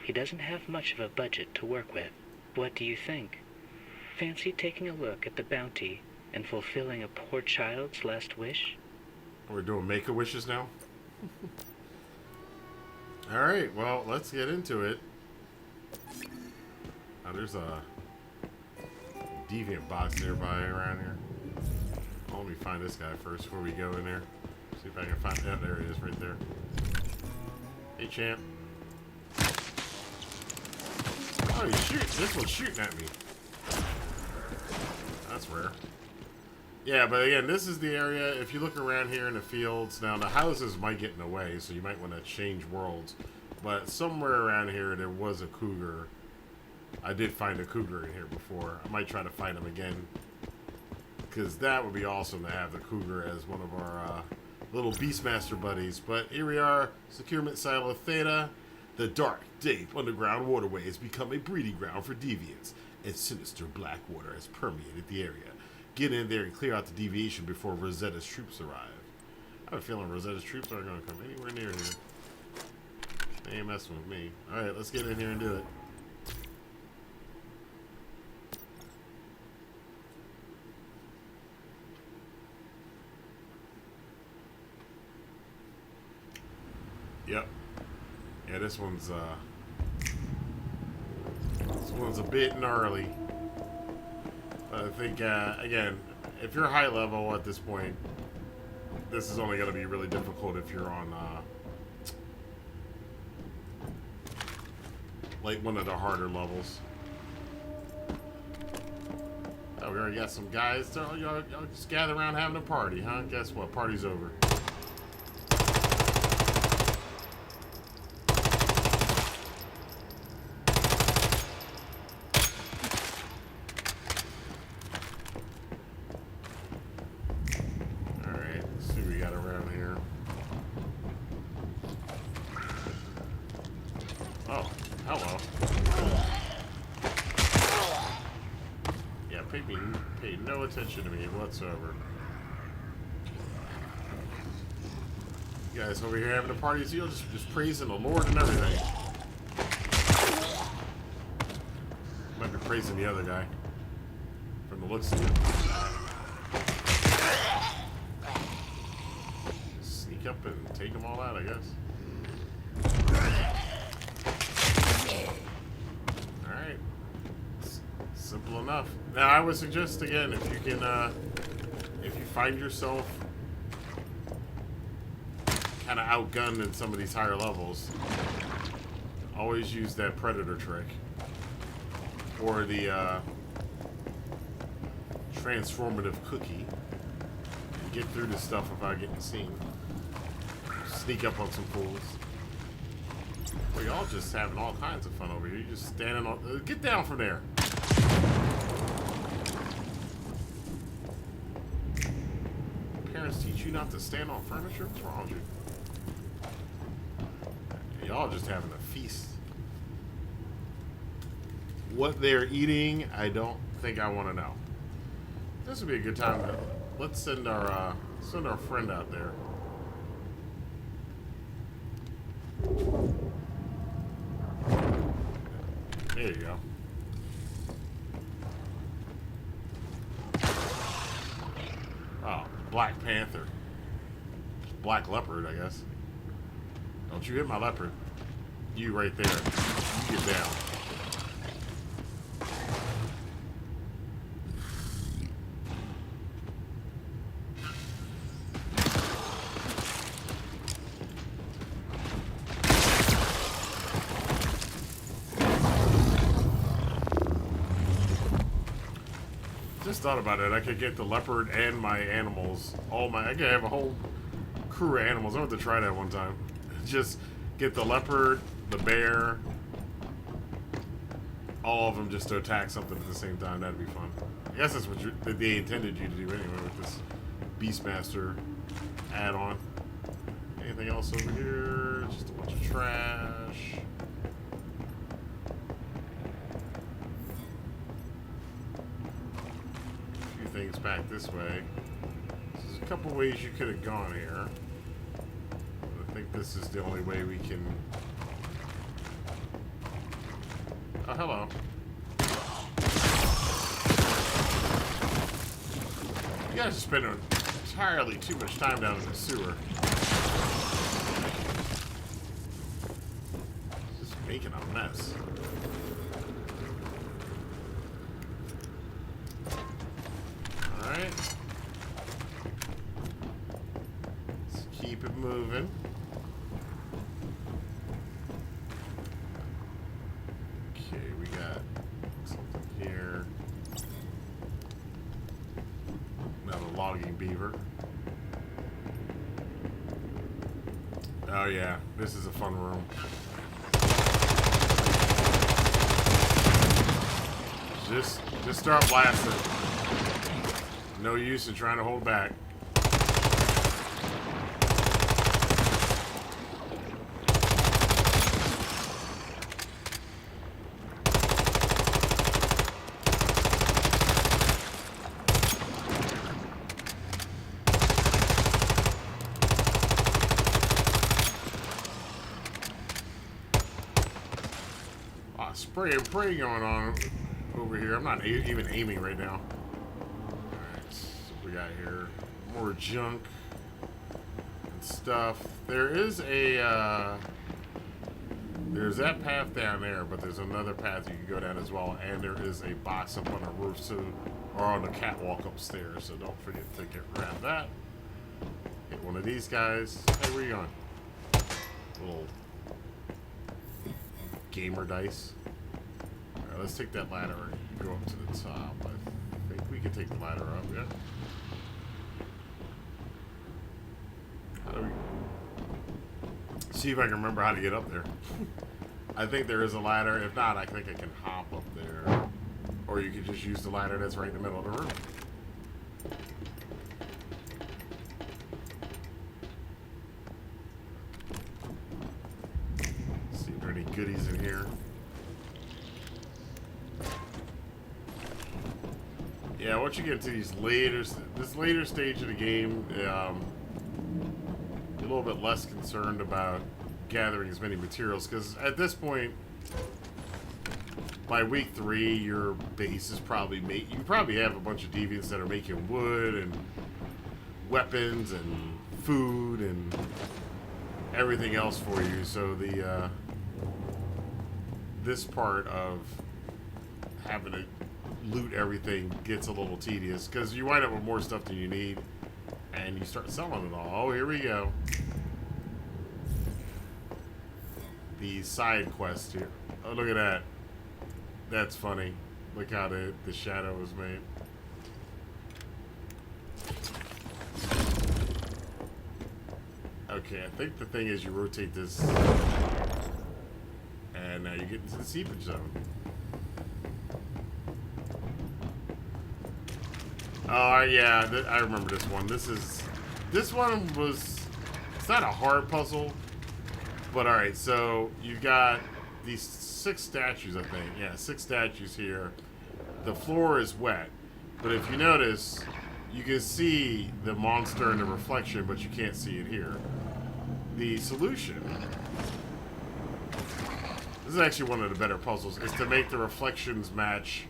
He doesn't have much of a budget to work with. What do you think? Fancy taking a look at the bounty and fulfilling a poor child's last wish? We're doing make-a-wishes now? Alright, well, let's get into it. Now, there's a deviant box nearby around here. Oh, let me find this guy first before we go in there. See if I can find that. There he is right there. Hey, champ. Oh, he's shooting. This one's shooting at me. That's rare. Yeah, but again, this is the area. If you look around here in the fields, now the houses might get in the way, so you might want to change worlds. But somewhere around here, there was a cougar. I did find a cougar in here before. I might try to find him again, because that would be awesome to have the cougar as one of our little Beastmaster buddies. But here we are, Securement Silo Theta. The dark, deep underground waterway has become a breeding ground for deviants, and sinister black water has permeated the area. Get in there and clear out the deviation before Rosetta's troops arrive. I have a feeling Rosetta's troops aren't going to come anywhere near here. They ain't messing with me. Alright, let's get in here and do it. Yep. Yeah, this one's a bit gnarly. I think, again, if you're high level at this point, this is only going to be really difficult if you're on, like, one of the harder levels. Oh, we already got some guys. Y'all just gather around having a party, huh? Guess what? Party's over. Oh, hello. Yeah, Pygmy paid no attention to me whatsoever. You guys over here having a party, so you're just praising the Lord and everything. Might be praising the other guy, from the looks of it. Sneak up and take them all out, I guess. Alright. Simple enough. Now, I would suggest, again, if you can, if you find yourself kind of outgunned in some of these higher levels, always use that predator trick. Or the, transformative cookie. And get through this stuff without getting seen. Sneak up on some fools. Well, y'all just having all kinds of fun over here. You just standing on... get down from there. Parents teach you not to stand on furniture? What's wrong with you? Y'all just having a feast. What they're eating, I don't think I want to know. This would be a good time to... let's send our friend out there. There you go. Oh, Black Panther. Black Leopard, I guess. Don't you hit my leopard. You right there. You get down. Just thought about it. I could get the leopard and my animals. I could have a whole crew of animals. I want to try that one time. Just get the leopard, the bear, all of them just to attack something at the same time. That'd be fun. I guess that's what they intended you to do anyway with this Beastmaster add-on. Anything else over here? Just a bunch of trash. Things back this way. There's a couple ways you could have gone here. But I think this is the only way we can... oh, hello. You guys are spending entirely too much time down in the sewer. Just making a mess. Alright. Let's keep it moving. Okay, we got something here. Another logging beaver. Oh yeah, this is a fun room. Just start blasting. No use in trying to hold back. Spray and pray going on over here. I'm not even aiming right now. Alright, so what we got here? More junk and stuff. There is a, there's that path down there, but there's another path you can go down as well, and there is a box up on the roof, so, or on the catwalk upstairs, so don't forget to grab that. Hit one of these guys. Hey, where you going? Little gamer dice. Alright, let's take that ladder and go up to the top. I think we can take the ladder up, yeah? How do we... See if I can remember how to get up there. I think there is a ladder. If not, I think I can hop up there. Or you can just use the ladder that's right in the middle of the room. See if there are any goodies in here. Yeah, once you get to this later stage of the game, you're a little bit less concerned about gathering as many materials, because at this point, by week 3, your base is probably you probably have a bunch of deviants that are making wood and weapons and food and everything else for you. So the this part of having to loot everything gets a little tedious, because you wind up with more stuff than you need, and you start selling it all. Oh, here we go. The side quest here. Oh, look at that. That's funny. Look how the shadow was made. Okay, I think the thing is you rotate this, and now you get into the seepage zone. Oh, yeah, I remember this one. This one was, it's not a hard puzzle, but alright, so you've got these 6 statues, I think. Yeah, 6 statues here. The floor is wet, but if you notice, you can see the monster in the reflection, but you can't see it here. The solution, this is actually one of the better puzzles, is to make the reflections match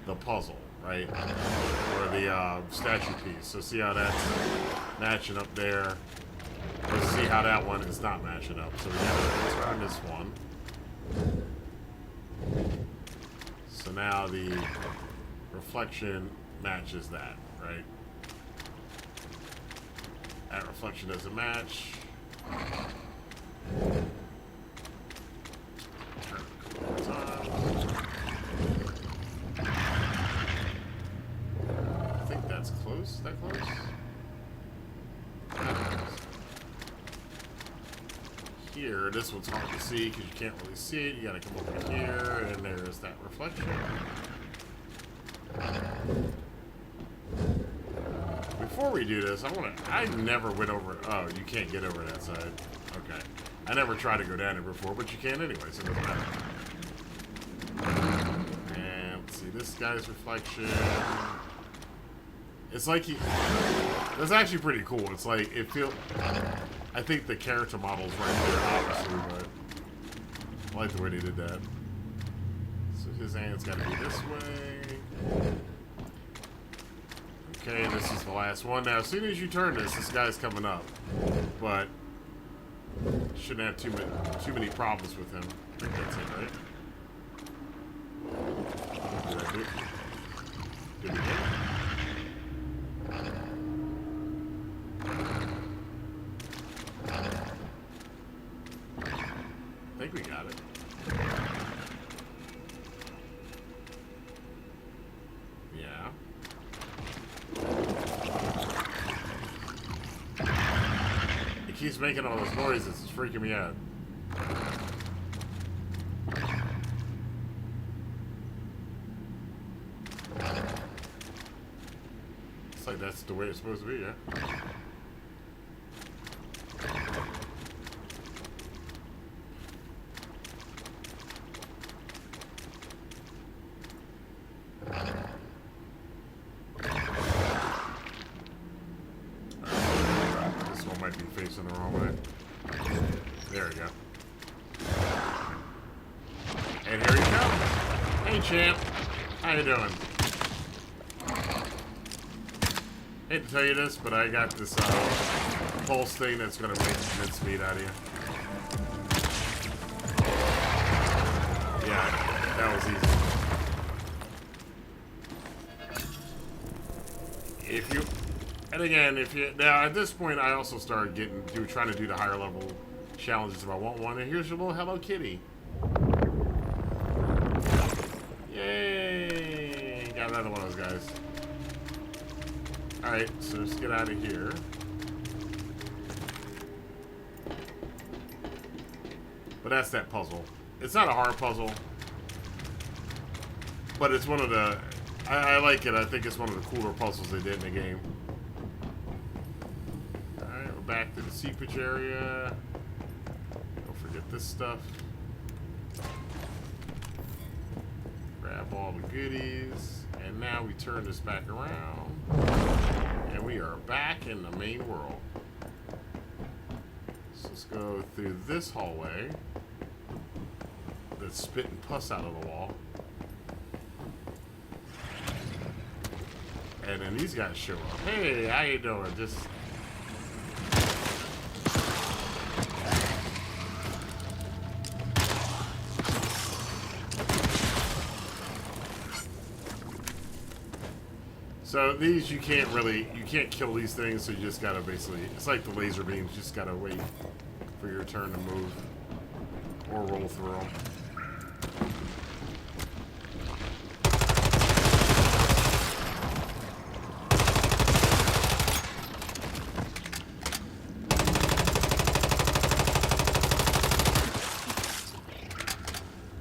the puzzle, right? Or the statue piece. So see how that's matching up there. Let's see how that one is not matching up. So we gotta turn this one. So now the reflection matches that, right? That reflection doesn't match. Turn it a couple times. I think that's close. Is that close? Here, this one's hard to see because you can't really see it. You gotta come over here, and there's that reflection. Before we do this, I never went over. Oh, you can't get over that side. Okay. I never tried to go down there before, but you can anyway, so it doesn't matter. And let's see this guy's reflection. It's like that's actually pretty cool. It's like I think the character model's right there, obviously, but I like the way they did that. So his hand's got to be this way. Okay, this is the last one. Now, as soon as you turn this guy's coming up, but shouldn't have too many problems with him. I think that's it, right? Did I do it? Did we do it? I think we got it. Yeah. keeps making all those noises. It's freaking me out. It's like that's the way it's supposed to be, yeah? This one might be facing the wrong way. There we go. And here he comes. Hey, champ. How you doing? Hate to tell you this, but I got this pulse thing that's going to make mincemeat out of you. Yeah, that was easy. If you, and again, if you, now at this point I also started trying to do the higher level challenges if I want one, and here's your little Hello Kitty. Yay! Got another one of those guys. Alright, so let's get out of here. But that's that puzzle. It's not a hard puzzle, but it's one of the... I like it. I think it's one of the cooler puzzles they did in the game. Alright, we're back to the seepage area. Don't forget this stuff. Grab all the goodies. And now we turn this back around. And we are back in the main world. So let's go through this hallway that's spitting pus out of the wall. And then these guys show up. Hey, how you doing? Just... So these you can't kill these things, so you just gotta basically, it's like the laser beams, you just gotta wait for your turn to move or roll through them.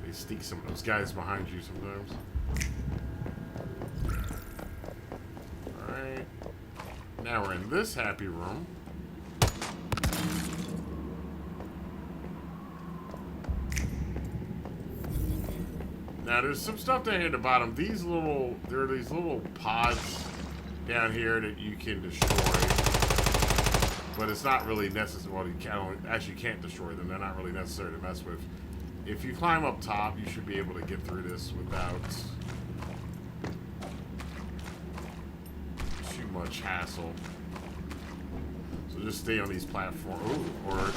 They sneak some of those guys behind you sometimes. Now we're in this happy room. Now there's some stuff down here at the bottom. There are these little pods down here that you can destroy. But it's not really necessary. Well, you can't destroy them. They're not really necessary to mess with. If you climb up top, you should be able to get through this without much hassle. So just stay on these platforms. Ooh,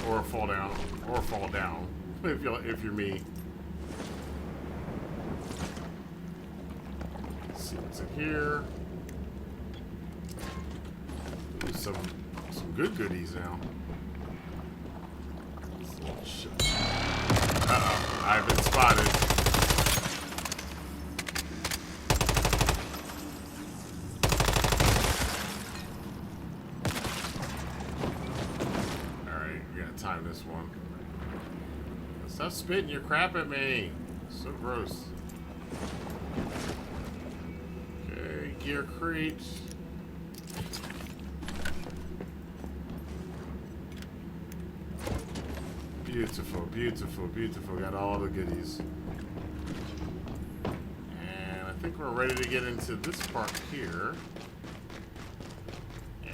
or fall down. Or fall down. If you're me. Let's see what's in here. There's some good goodies now. Uh-oh, I've been spotted. Time this one. Stop spitting your crap at me. So gross. Okay, gear crate. Beautiful, beautiful, beautiful. Got all the goodies. And I think we're ready to get into this part here.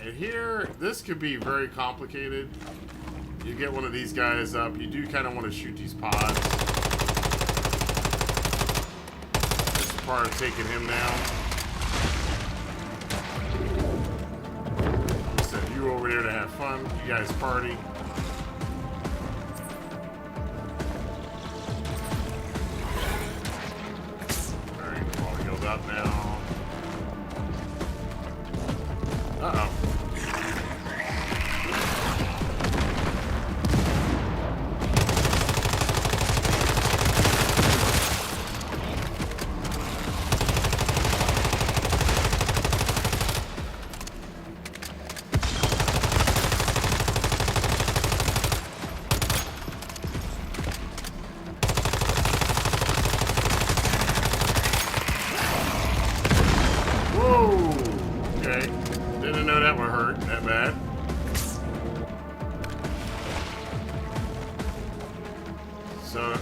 And here, this could be very complicated. You get one of these guys up. You do kind of want to shoot these pods. This is part of taking him down. Send you over there to have fun. You guys party. Alright, we're all healed up now. Uh-oh. know that would hurt that bad. So,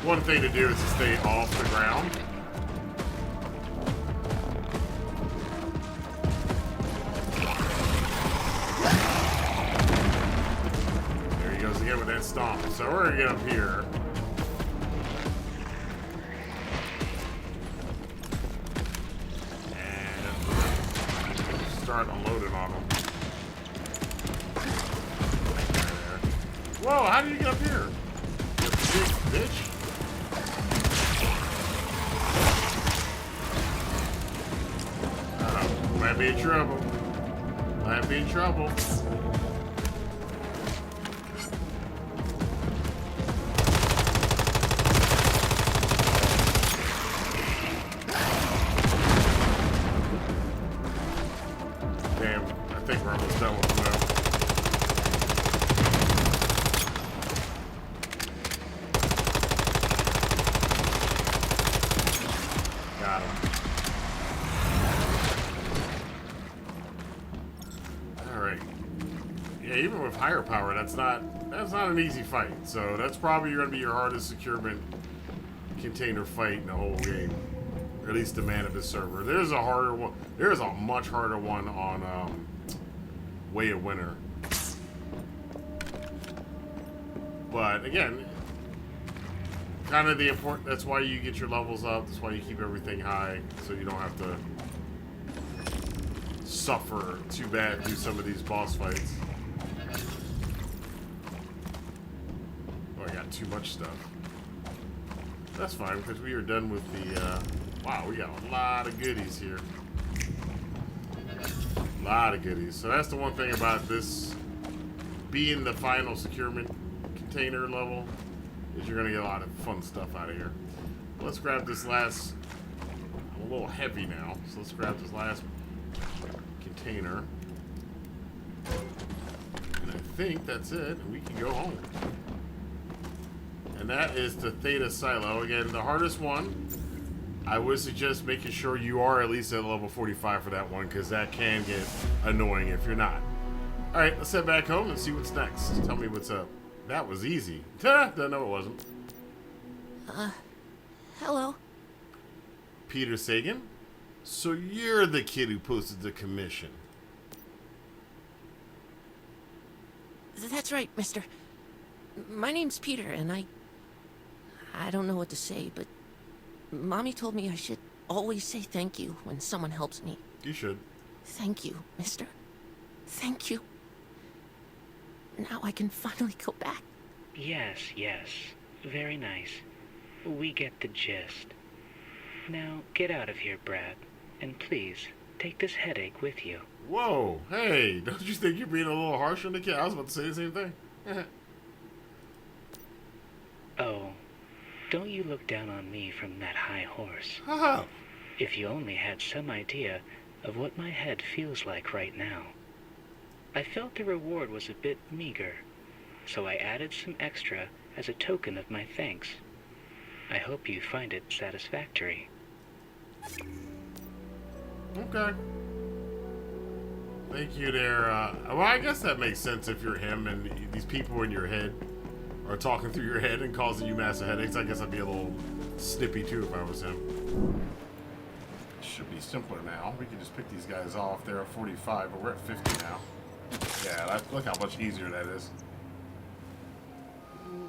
one thing to do is to stay off the ground. There he goes again with that stomp. So we're gonna get up here. And start unloading on him. There. Whoa, how did you get up here? Bitch. Uh-oh. Might be in trouble. Might be in trouble. Damn, I think we're almost done with them now. Even with higher power, that's not an easy fight. So that's probably going to be your hardest securement container fight in the whole game, or at least the Manibus server. There's a harder one. There's a much harder one on Way of Winter. But again, kind of the important. That's why you get your levels up. That's why you keep everything high, so you don't have to suffer too bad through some of these boss fights. Too much stuff. That's fine because we are done with the wow, we got a lot of goodies here. A lot of goodies. So that's the one thing about this being the final securement container level, is you're gonna get a lot of fun stuff out of here. Let's grab this last. I'm a little heavy now, so let's grab this last container. And I think that's it, and we can go home. And that is the Theta Silo. Again, the hardest one. I would suggest making sure you are at least at level 45 for that one, because that can get annoying if you're not. Alright, let's head back home and see what's next. Tell me what's up. That was easy. No, it wasn't. Hello. Peter Sagan? So you're the kid who posted the commission. That's right, mister. My name's Peter, and I don't know what to say, but Mommy told me I should always say thank you when someone helps me. You should. Thank you, mister. Thank you. Now I can finally go back. Yes, yes. Very nice. We get the gist. Now, get out of here, Brad. And please, take this headache with you. Whoa, hey, don't you think you're being a little harsh on the kid? I was about to say the same thing. Oh, don't you look down on me from that high horse. Haha. If you only had some idea of what my head feels like right now. I felt the reward was a bit meager, so I added some extra as a token of my thanks. I hope you find it satisfactory. Okay. Thank you there. Well, I guess that makes sense if you're him and these people in your head are talking through your head and causing you massive headaches. I guess I'd be a little snippy too if I was him. It should be simpler now. We can just pick these guys off. They're at 45, but we're at 50 now. Yeah, look how much easier that is.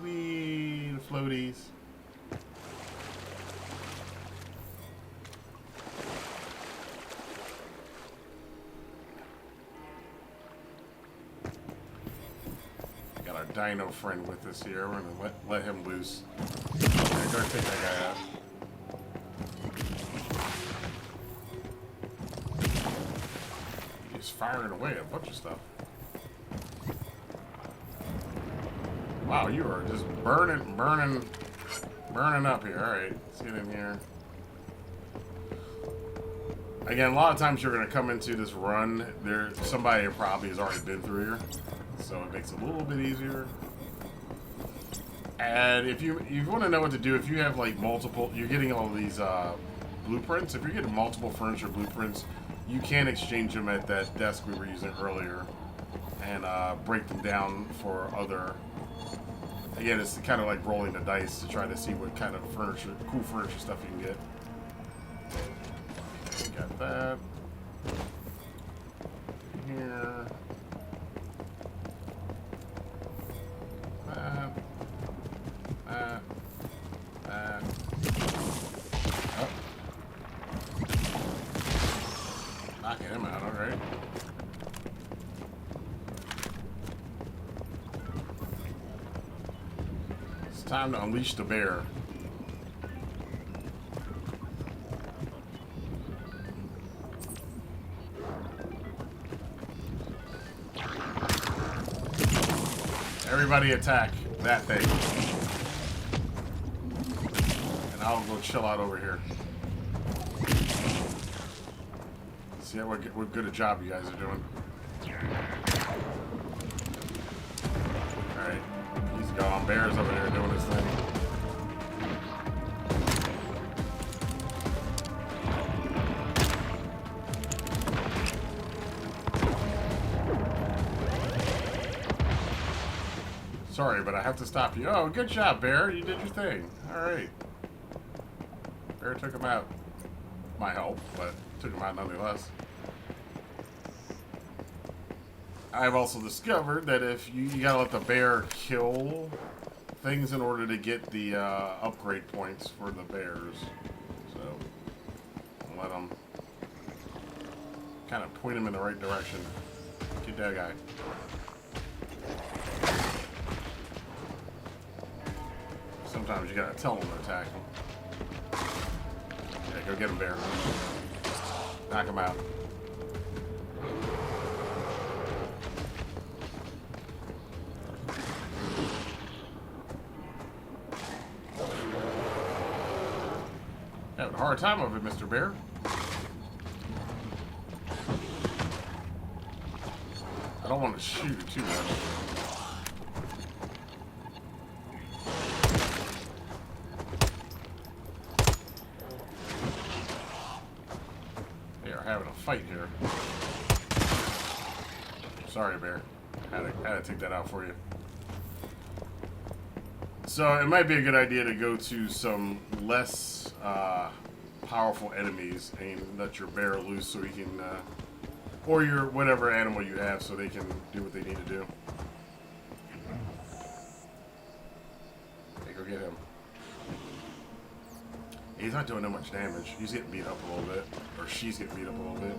Wee, the floaties. Got our dino friend with us here. We're gonna let him loose. Yeah, go take that guy out. He's firing away a bunch of stuff. Wow, you are just burning up here. Alright, let's get in here. Again, a lot of times you're going to come into this run, somebody probably has already been through here. So it makes it a little bit easier. And if you want to know what to do, if you have like multiple, you're getting all these blueprints. If you're getting multiple furniture blueprints, you can exchange them at that desk we were using earlier and break them down for other. Again, it's kind of like rolling the dice to try to see what kind of furniture, cool furniture stuff you can get. We got that. Here. That. Oh. Knocking him out, alright. It's time to unleash the bear. Everybody attack that thing. And I'll go chill out over here. See what good a job you guys are doing. Alright. He's gone. Bear's over there doing his thing. Sorry, but I have to stop you. Oh, good job, Bear. You did your thing. Alright. Bear took him out. My help, but took him out nonetheless. I've also discovered that if you gotta let the bear kill things in order to get the upgrade points for the bears. So, I'll let them kind of point them in the right direction. Get that guy. Sometimes you gotta tell them to attack them. Yeah, go get him, bear. Knock him out. Having a hard time of it, Mr. Bear. I don't want to shoot too much. Having a fight here. Sorry, Bear. Had to take that out for you. So it might be a good idea to go to some less powerful enemies and let your bear loose so he can, or your whatever animal you have, so they can do what they need to do. Okay, go get him. He's not doing that much damage. He's getting beat up a little bit. Or she's getting beat up a little bit.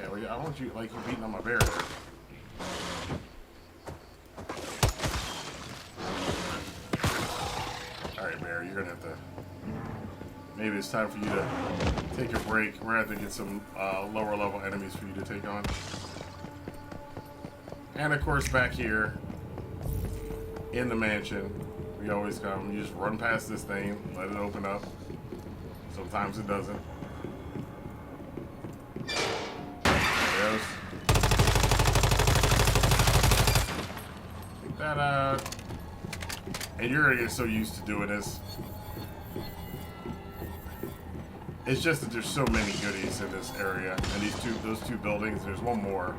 Yeah, well, I want you, like, you're beating on my bear there. Alright, Bear, you're gonna have to... Maybe it's time for you to take a break. We're gonna have to get some lower level enemies for you to take on. And of course, back here in the mansion, we always come, you just run past this thing, let it open up. Sometimes it doesn't. There it goes. Take that out. And you're gonna get so used to doing this. It's just that there's so many goodies in this area. And those two buildings, there's one more.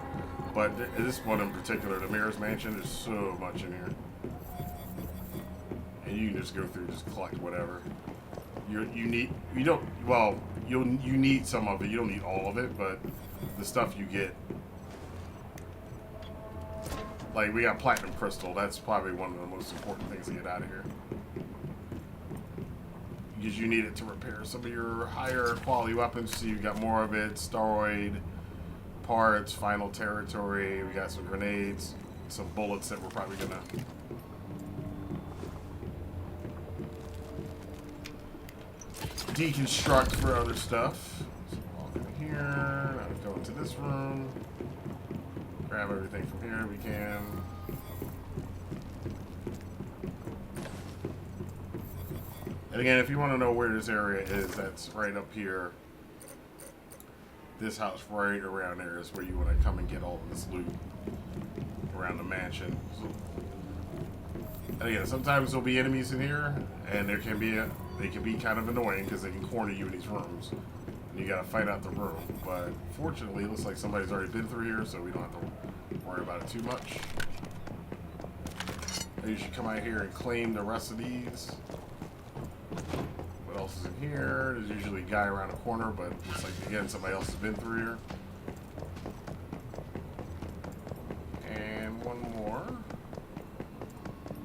But this one in particular, the Mayor's Mansion, there's so much in here. And you can just go through and just collect whatever. You need some of it. You don't need all of it, but the stuff you get, like we got platinum crystal. That's probably one of the most important things to get out of here, because you need it to repair some of your higher quality weapons. So you got more of it. Steroid parts, final territory. We got some grenades, some bullets that we're probably gonna. Deconstruct for other stuff. So walk in here. Now we go into this room. Grab everything from here we can. And again, if you want to know where this area is, that's right up here. This house right around there is where you want to come and get all of this loot around the mansion. So, and again, sometimes there'll be enemies in here, and there can be they can be kind of annoying because they can corner you in these rooms. And you gotta fight out the room. But fortunately, it looks like somebody's already been through here, so we don't have to worry about it too much. You should come out here and claim the rest of these. What else is in here? There's usually a guy around the corner, but looks like, again, somebody else has been through here. And one more.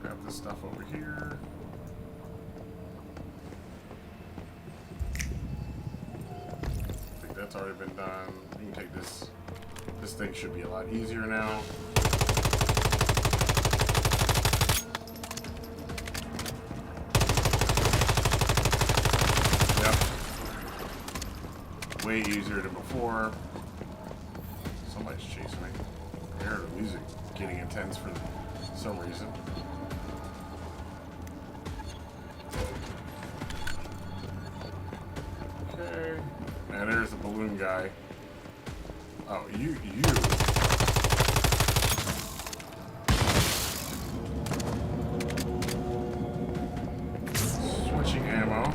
Grab this stuff over here. I think that's already been done. You can take this. This thing should be a lot easier now. Way easier than before. Somebody's chasing me. I heard the music getting intense for some reason. Okay. And there's the balloon guy. Oh, you. Switching ammo.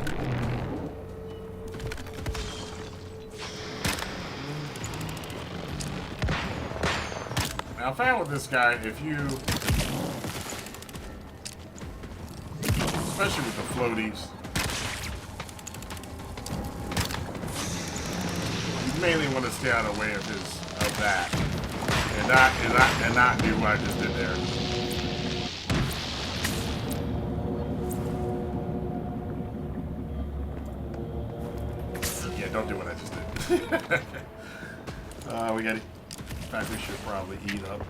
Now, I found with this guy, if you, especially with the floaties, you mainly want to stay out of the way of that, and not do what I just did there. Yeah, don't do what I just did. We got it. In fact, we should probably eat up.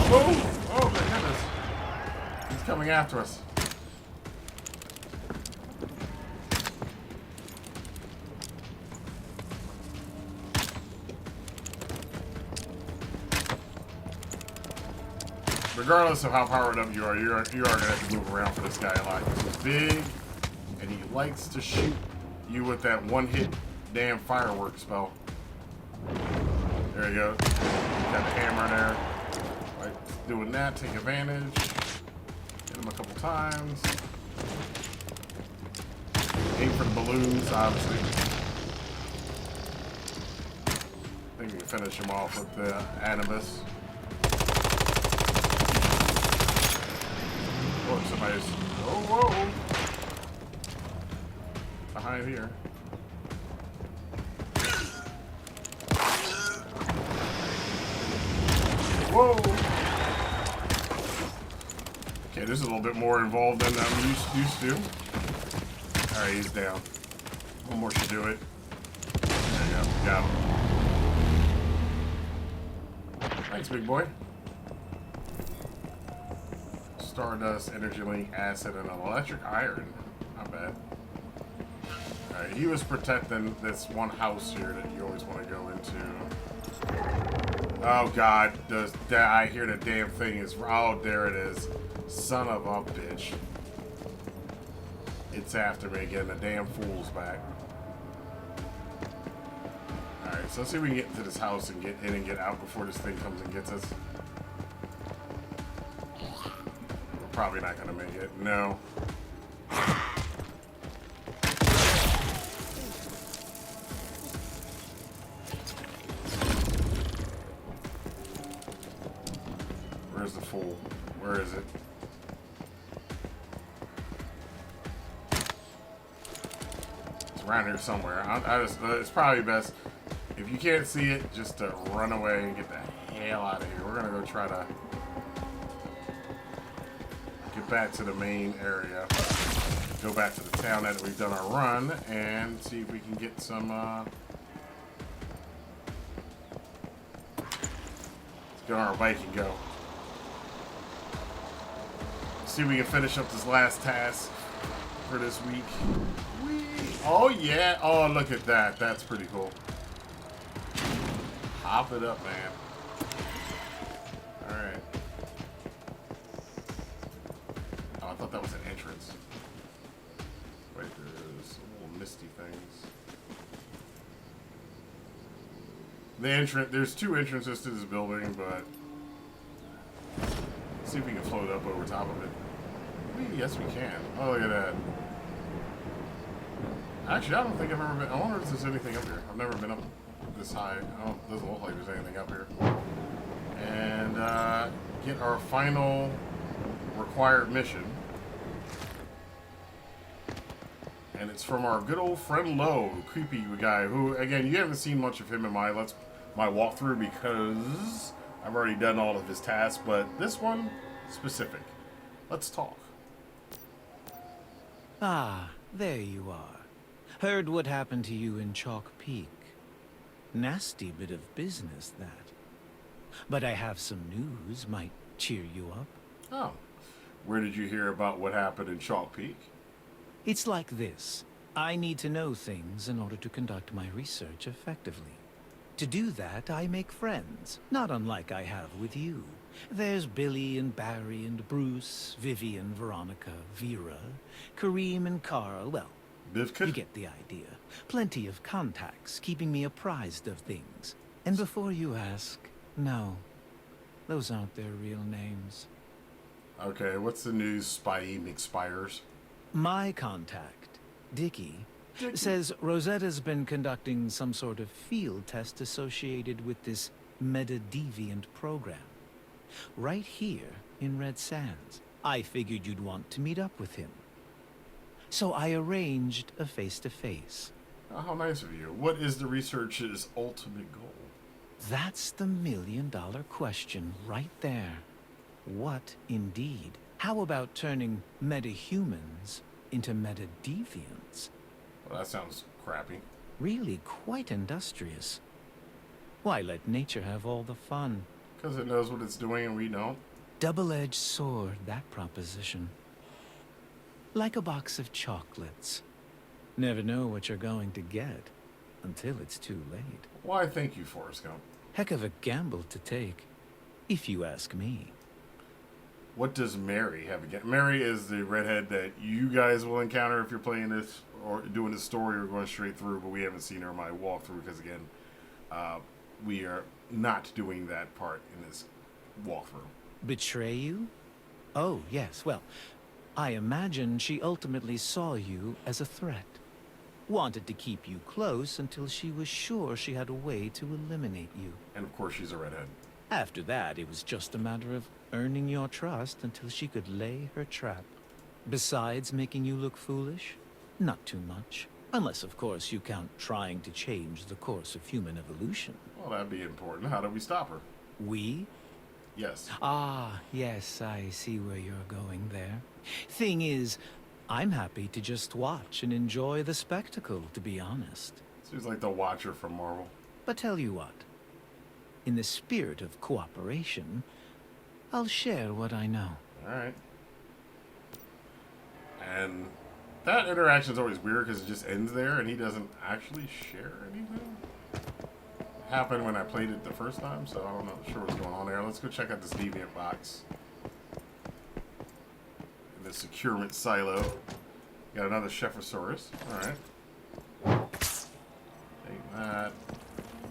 Oh my goodness. He's coming after us. Regardless of how powered up you are going to have to move around for this guy a lot. He's big, and he likes to shoot you with that one-hit damn firework spell. There you go. Got the hammer there. Like doing that, take advantage. Hit him a couple times. Aim for the balloons, obviously. I think we can finish him off with the Manibus. Oh, somebody's. Oh, whoa! Behind here. Whoa! Okay, this is a little bit more involved than I'm used to. Alright, he's down. One more should do it. There you go. Got him. Thanks, big boy. Stardust, Energy Link, Acid, and an Electric Iron. Not bad. Alright, he was protecting this one house here that you always want to go into. Oh god, I hear the damn thing is. Oh, there it is. Son of a bitch. It's after me again. The damn fool's back. Alright, so let's see if we can get into this house and get in and get out before this thing comes and gets us. We're probably not going to make it. No. Where's the fool? Where is it? It's around here somewhere. It's probably best, if you can't see it, just to run away and get the hell out of here. We're going to go try to get back to the main area. Go back to the town that we've done our run and see if we can get some, let's get on our bike and go. See if we can finish up this last task for this week. Whee! Oh yeah! Oh, look at that. That's pretty cool. Hop it up, man. Alright. Oh, I thought that was an entrance. Wait, there's some little misty things. The entrance, there's two entrances to this building, but let's see if we can float up over top of it. Whee! Yes, we can. Oh, look at that. Actually, I don't think I've ever been. I wonder if there's anything up here. I've never been up this high. Doesn't look like there's anything up here. And get our final required mission. And it's from our good old friend Lowe, creepy guy, who, again, you haven't seen much of him in my walkthrough because I've already done all of his tasks, but this one, specific. Let's talk. Ah, there you are. Heard what happened to you in Chalk Peak. Nasty bit of business, that. But I have some news might cheer you up. Oh. Where did you hear about what happened in Chalk Peak? It's like this. I need to know things in order to conduct my research effectively. To do that, I make friends, not unlike I have with you. There's Billy and Barry and Bruce, Vivian, Veronica, Vera, Kareem and Carl. Well, Bivka? you get the idea. Plenty of contacts, keeping me apprised of things. And before you ask, no, those aren't their real names. Okay, what's the news, Spying expires? My contact, Dickie, says Rosetta's been conducting some sort of field test associated with this meta-deviant program. Right here in Red Sands. I figured you'd want to meet up with him. So I arranged a face-to-face. Oh, how nice of you. What is the research's ultimate goal? That's the million-dollar question right there. What indeed? How about turning meta-humans into meta-deviants? Well, that sounds crappy. Really quite industrious. Why let nature have all the fun? Because it knows what it's doing and we don't. Double-edged sword, that proposition. Like a box of chocolates. Never know what you're going to get until it's too late. Why, thank you, Forrest Gump. Heck of a gamble to take, if you ask me. What does Mary have again? Mary is the redhead that you guys will encounter if you're playing this or doing this story or going straight through, but we haven't seen her in my walkthrough because, again, we are not doing that part in this walkthrough. Betray you? Oh, yes. Well, I imagine she ultimately saw you as a threat. Wanted to keep you close until she was sure she had a way to eliminate you. And, of course, she's a redhead. After that, it was just a matter of earning your trust until she could lay her trap. Besides making you look foolish, not too much. Unless, of course, you count trying to change the course of human evolution. Well, that'd be important. How do we stop her? We? Yes. Ah, yes, I see where you're going there. Thing is, I'm happy to just watch and enjoy the spectacle, to be honest. She's like the Watcher from Marvel. But tell you what, in the spirit of cooperation, I'll share what I know. Alright. And that interaction's always weird because it just ends there and he doesn't actually share anything. Happened when I played it the first time, so I'm not sure what's going on there. Let's go check out this deviant box. The Securement Silo. Got another Chephosaurus. Alright. Take that.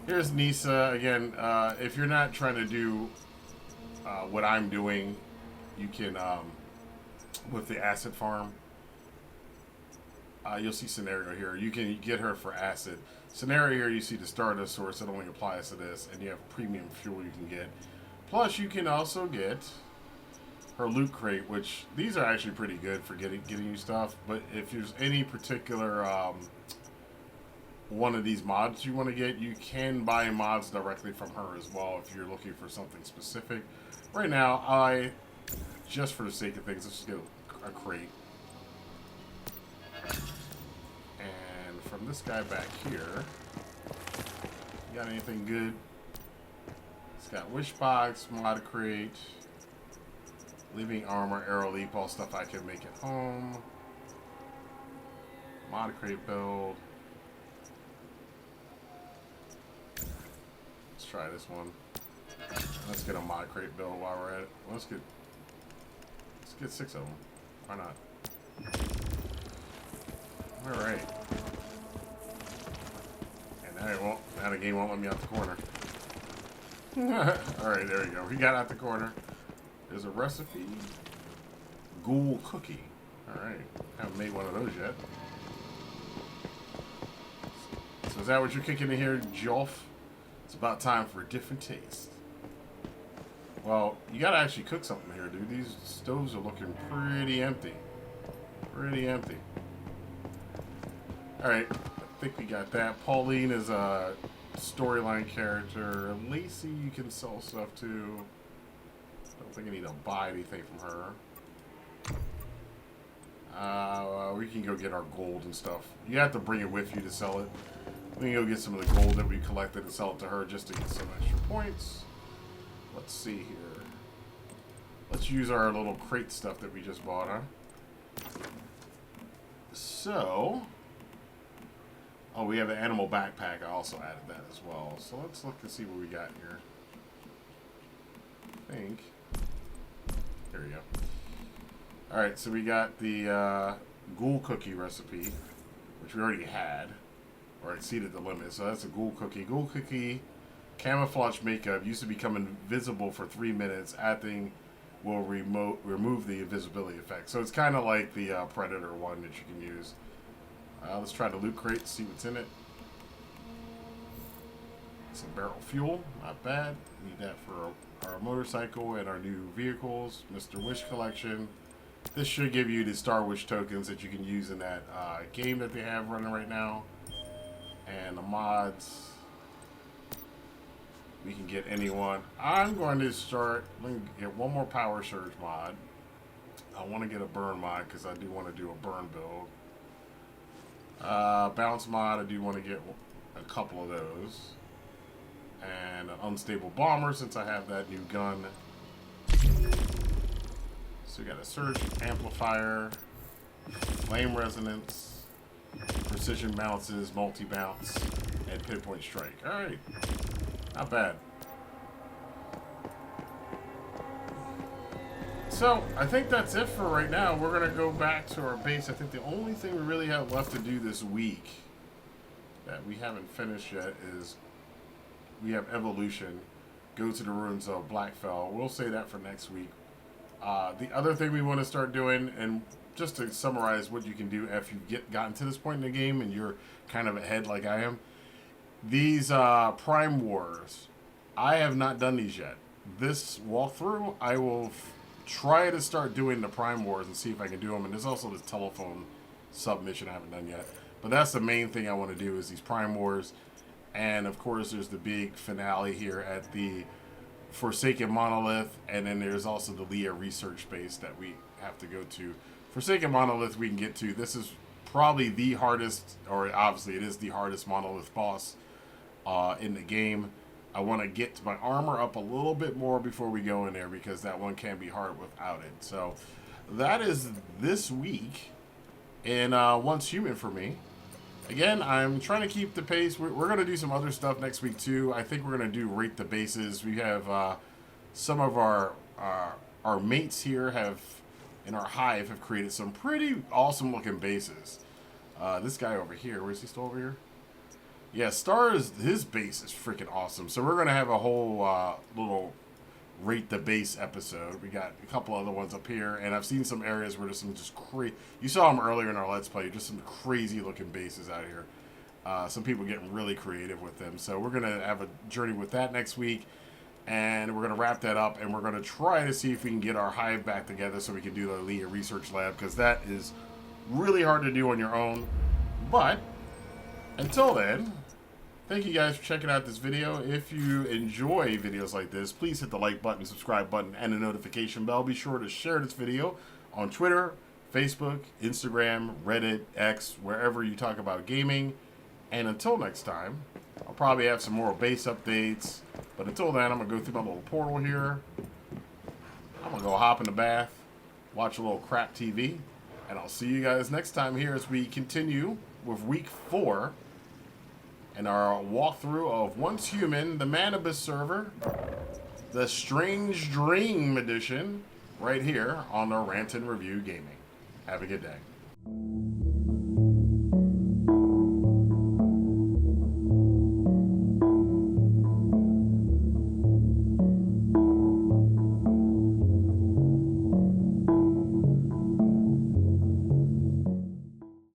Here's Nisa. Again, if you're not trying to do what I'm doing, you can, with the acid farm, you'll see Scenario here. You can get her for acid. Scenario here, you see the Stardust source that only applies to this, and you have premium fuel you can get. Plus, you can also get her loot crate, which these are actually pretty good for getting you stuff. But if there's any particular one of these mods you want to get, you can buy mods directly from her as well if you're looking for something specific. Right now, just for the sake of things, let's just get a crate. And from this guy back here, you got anything good? It's got wish box, mod crate, living armor, arrow leap, all stuff I can make at home. Mod crate build. Let's try this one. Let's get a mod crate build while we're at it. Let's get 6 of them. Why not? Alright. And now the game won't let me out the corner. Alright, there we go. We got out the corner. There's a recipe. Ghoul cookie. Alright. Haven't made one of those yet. So is that what you're kicking in here, Jolf? It's about time for a different taste. Well, you gotta actually cook something here, dude. These stoves are looking pretty empty. Pretty empty. Alright, I think we got that. Pauline is a storyline character. Lacey you can sell stuff to. I don't think I need to buy anything from her. We can go get our gold and stuff. You have to bring it with you to sell it. We can go get some of the gold that we collected and sell it to her just to get some extra points. Let's see here. Let's use our little crate stuff that we just bought, huh? So... Oh, we have an animal backpack. I also added that as well. So let's look and see what we got here. I think. There we go. Alright, so we got the ghoul cookie recipe, which we already had. Or exceeded the limit. So that's a ghoul cookie. Ghoul cookie, camouflage makeup, used to become invisible for 3 minutes. Adding will remove the invisibility effect. So it's kind of like the Predator one that you can use. Let's try the loot crate, see what's in it. Some barrel fuel, not bad. Need that for our motorcycle and our new vehicles. Mr. Wish collection. This should give you the Star Wish tokens that you can use in that game that they have running right now. And the mods. We can get anyone. I'm going to start, let me get one more Power Surge mod. I want to get a burn mod because I do want to do a burn build. Bounce mod, I do want to get a couple of those. And an unstable bomber since I have that new gun. So we got a surge amplifier, flame resonance, precision bounces, multi-bounce, and pinpoint strike. Alright. Not bad. So, I think that's it for right now. We're going to go back to our base. I think the only thing we really have left to do this week that we haven't finished yet is we have Evolution. Go to the ruins of Blackfell. We'll say that for next week. The other thing we want to start doing, and just to summarize what you can do if you've gotten to this point in the game and you're kind of ahead like I am, these Prime Wars, I have not done these yet. This walkthrough, I will try to start doing the Prime Wars and see if I can do them. And there's also this telephone submission I haven't done yet. But that's the main thing I want to do is these Prime Wars. And of course, there's the big finale here at the Forsaken Monolith. And then there's also the Leah research base that we have to go to. Forsaken Monolith we can get to. This is probably the hardest, or obviously it is the hardest Monolith boss in the game. I want to get my armor up a little bit more before we go in there because that one can be hard without it. So that is this week in Once Human for me. Again, I'm trying to keep the pace. We're going to do some other stuff next week too. I think we're going to do Rate the Bases. We have some of our mates here have, in our hive, have created some pretty awesome looking bases. This guy over here, where is he still over here? Yeah, his base is freaking awesome. So we're going to have a whole little Rate the Base episode. We got a couple other ones up here. And I've seen some areas where there's some just crazy... You saw them earlier in our Let's Play. Just some crazy looking bases out here. Some people getting really creative with them. So we're going to have a journey with that next week. And we're going to wrap that up. And we're going to try to see if we can get our hive back together so we can do the Leah Research Lab. Because that is really hard to do on your own. But until then... Thank you guys for checking out this video. If you enjoy videos like this, please hit the like button, subscribe button, and the notification bell. Be sure to share this video on Twitter, Facebook, Instagram, Reddit, X, wherever you talk about gaming. And until next time, I'll probably have some more base updates. But until then, I'm going to go through my little portal here. I'm going to go hop in the bath, watch a little crap TV. And I'll see you guys next time here as we continue with week 4. And our walkthrough of Once Human, the Manibus server, the Strange Dream edition, right here on the Rantin Review Gaming. Have a good day.